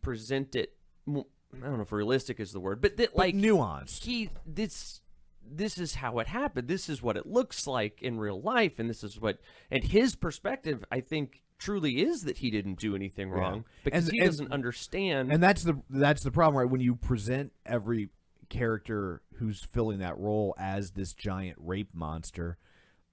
present it I don't know if realistic is the word, but that like nuanced. this is how it happened. This is what it looks like in real life, and this is what and his perspective, I think, truly is that he didn't do anything wrong because he doesn't understand. And that's the problem, right? When you present every character who's filling that role as this giant rape monster,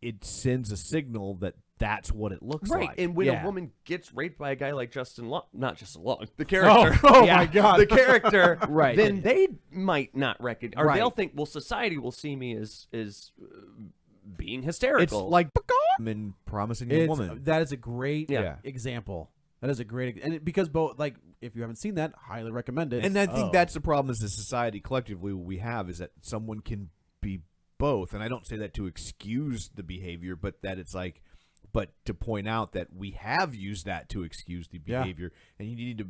it sends a signal that that's what it looks like. And when Yeah. a woman gets raped by a guy like Justin Long, not Justin Long, the character. My God. The character. Right. Then they might not recognize, or Right. they'll think, well, society will see me as being hysterical. It's like and promising a woman. That is a great Yeah. example. That is a great, because both, like, if you haven't seen that, highly recommend it. And I think that's the problem as a society collectively we have, is that someone can be both. And I don't say that to excuse the behavior, but that it's like, but to point out that we have used that to excuse the behavior. And you need to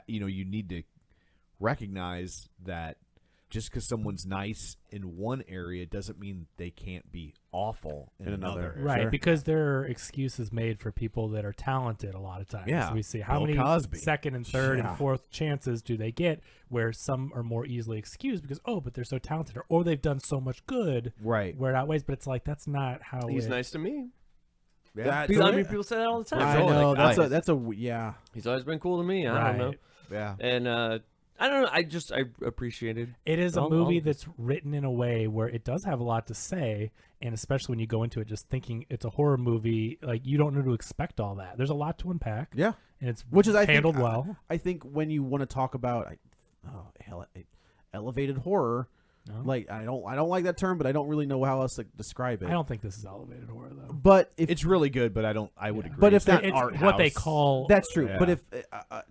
you need to recognize that just because someone's nice in one area doesn't mean they can't be awful in another. Right, Sure. because there are excuses made for people that are talented a lot of times. Yeah. We see how Bill many Cosby. second and third Yeah. and fourth chances do they get where some are more easily excused because, but they're so talented, or they've done so much good Right. where it outweighs, but it's like, that's not how he's it... nice to me. Yeah. People say that all the time. I Joel, know. like, That's a yeah. he's always been cool to me. I don't know. Yeah. And I don't know. I appreciated. It is a all movie of this. that's written in a way where it does have a lot to say, and especially when you go into it just thinking it's a horror movie, like you don't know to expect all that. There's a lot to unpack. Yeah. And it's Which is, I handled think, well. I think when you want to talk about elevated horror, No? like I don't like that term, but I don't really know how else to describe it. I don't think this is elevated horror though. But if It's really good, but I would agree. But if it's not that- art It's what they house. call that's true. Yeah. But if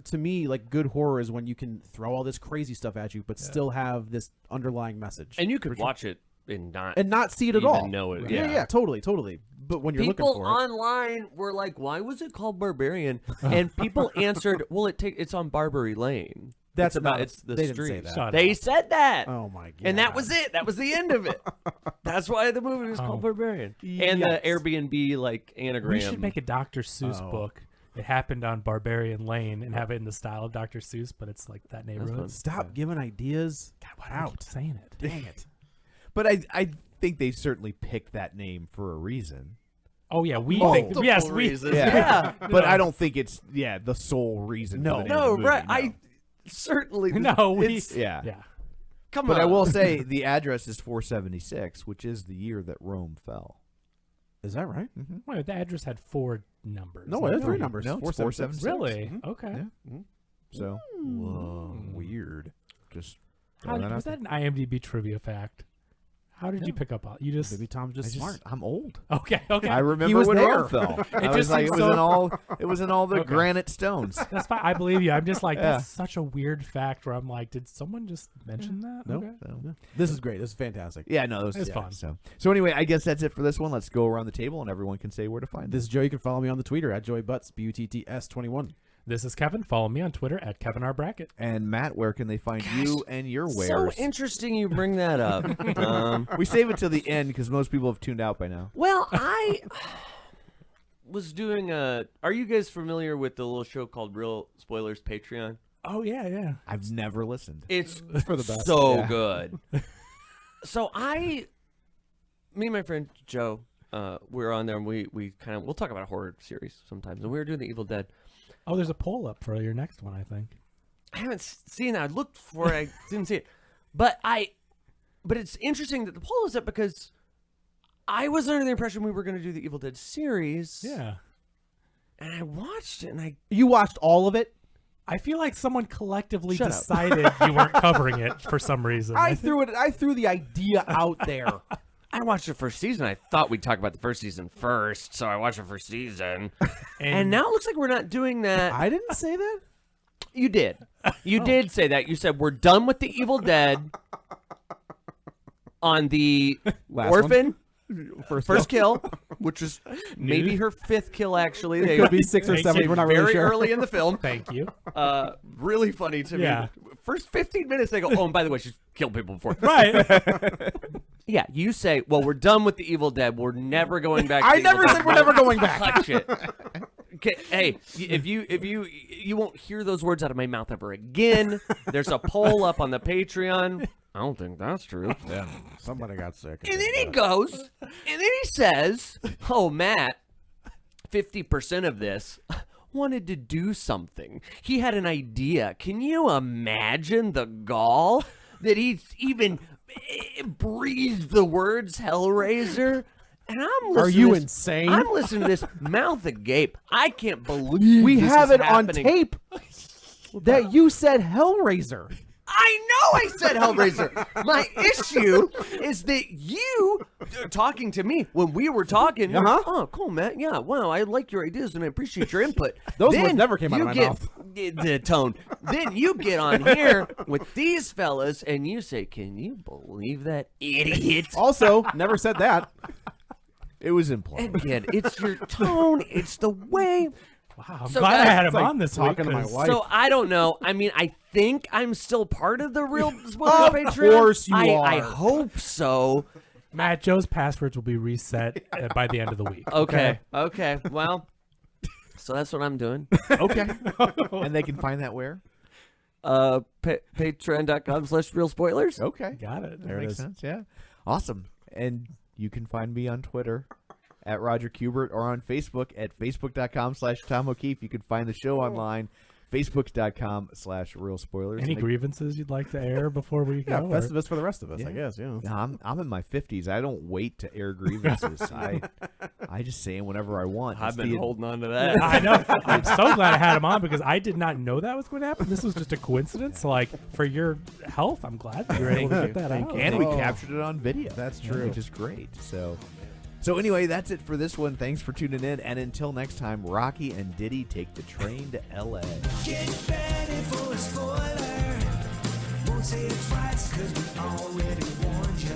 to me, like, good horror is when you can throw all this crazy stuff at you, but still have this underlying message, And you could watch it and not see it at even all. know it. Yeah, totally. But when you're People looking for it, online were like, "Why was it called Barbarian?" And people answered, "Well, it's on Barbary Lane. That's it's about not- it's the they didn't street." say that. Shut They up. said that. oh my god, And that was it. That was the end of it. That's why the movie was called Barbarian. And the Yes. Airbnb like anagram. We should make a Dr. Seuss book. It happened on Barbarian Lane and have it in the style of Dr. Seuss, but it's like that neighborhood. Stop giving ideas. God, why do I keep saying it? Dang it. But I think they certainly picked that name for a reason. Oh yeah, we Oh. think yes, Multiple we reasons. Yeah. But I don't think it's the sole reason. No. for the name No, of the movie, right. no. I certainly No, we it's, Yeah. yeah. come But on. I will say the address is 476, which is the year that Rome fell. Is that right? Wait, the address had 4 numbers. No, Like, it had 3 numbers. No, it's 476. Really? Okay. Yeah. So Whoa, weird. just How throw did, that was out that an IMDb trivia fact? How did you pick up on? You just Maybe Tom's just smart. I'm old. okay. I remember was when there. Rome fell. I was just like, seems it was so- in all the Okay. granite stones. That's fine. I believe you. I'm just like Yeah. that's such a weird fact where I'm like, did someone just mention that? Nope. Okay. So, This is great. This is fantastic. yeah, no, it was It's fun. So anyway, I guess that's it for this one. Let's go around the table and everyone can say where to find This is Joe. You can follow me on the Twitter at JoeyButts, BUTTS21. This is Kevin. Follow me on Twitter at KevinRBrackett. And Matt, where can they find you and your wares? So interesting you bring that up. We save it till the end because most people have tuned out by now. Well, I was doing a. Are you guys familiar with the little show called Real Spoilers Patreon? Oh, yeah. I've never listened. It's for the best. so Yeah. good. So me and my friend Joe, we're on there and we'll talk about a horror series sometimes, and we were doing The Evil Dead. Oh, there's a poll up for your next one, I think. I haven't seen that. I looked for it. I didn't see it. But it's interesting that the poll is up because I was under the impression we were going to do the Evil Dead series. Yeah. And I watched it, and You watched all of it? I feel like someone collectively Shut up. decided you weren't covering it for some reason. I threw the idea out there. I watched the first season. I thought we'd talk about the first season first, so I watched the first season. And now it looks like we're not doing that. I didn't say that. You did. You did say that. You said we're done with the Evil Dead on the Last orphan one. first kill, which was maybe her 5th kill. Actually, It could be 6 or Thank 7. you. We're not very really sure. early in the film. Thank you. Really funny to Yeah. me. First 15 minutes, they go, oh, and by the way, she's killed people before. Right. Yeah, you say, well, we're done with the Evil Dead. We're never going back. To I the never Evil said Dead. we're never going back. Touch it. Okay, hey, if you won't hear those words out of my mouth ever again. There's a poll up on the Patreon. I don't think that's true. Yeah, somebody got sick. And then he goes, and then he says, oh, Matt, 50% of this wanted to do something. He had an idea. Can you imagine the gall that he's even breathed the words Hellraiser? And I'm listening. Are you to this, insane? I'm listening to this mouth agape. I can't believe We this have is it on happening. tape that you said Hellraiser. I know I said Hellraiser. My issue is that you talking to me when we were talking. Uh-huh. Oh, cool, Matt. Yeah, wow. I like your ideas and I appreciate your input. Those Then words never came out you of my get mouth. The tone. Then you get on here with these fellas and you say, "Can you believe that idiot?" Also, never said that. It was implied. And again, it's your tone. It's the way. Wow. I'm So glad I guys, had him it's like on this week. talking to my 'cause- wife. So I don't know. I mean, I think I'm still part of the Real Spoiler Of Patreon. course you I are. hope so. Matt, Joe's passwords will be reset by the end of the week. Okay. Well, so that's what I'm doing. Okay. And they can find that where? Patreon.com/realspoilers. Okay. Got it. That makes sense, yeah. Awesome. And you can find me on Twitter at Roger Kubert or on Facebook at facebook.com/Tom O'Keefe. You can find the show online, facebook.com/realspoilers. Any grievances you'd like to air before we Yeah, go? or- Festivus for the rest of us, Yeah. I guess. Yeah. I'm in my 50s. I don't wait to air grievances. I just say them whenever I want. I've It's been the- holding on to that. I know. I'm so glad I had him on because I did not know that was going to happen. This was just a coincidence. Like, for your health, I'm glad that you were able to get that out. And we Oh. captured it on video. That's Yeah, true. which is great. So anyway, that's it for this one. Thanks for tuning in. And until next time, Rocky and Diddy take the train to LA. Get ready for a spoiler. Won't say it twice, cause we already warned you.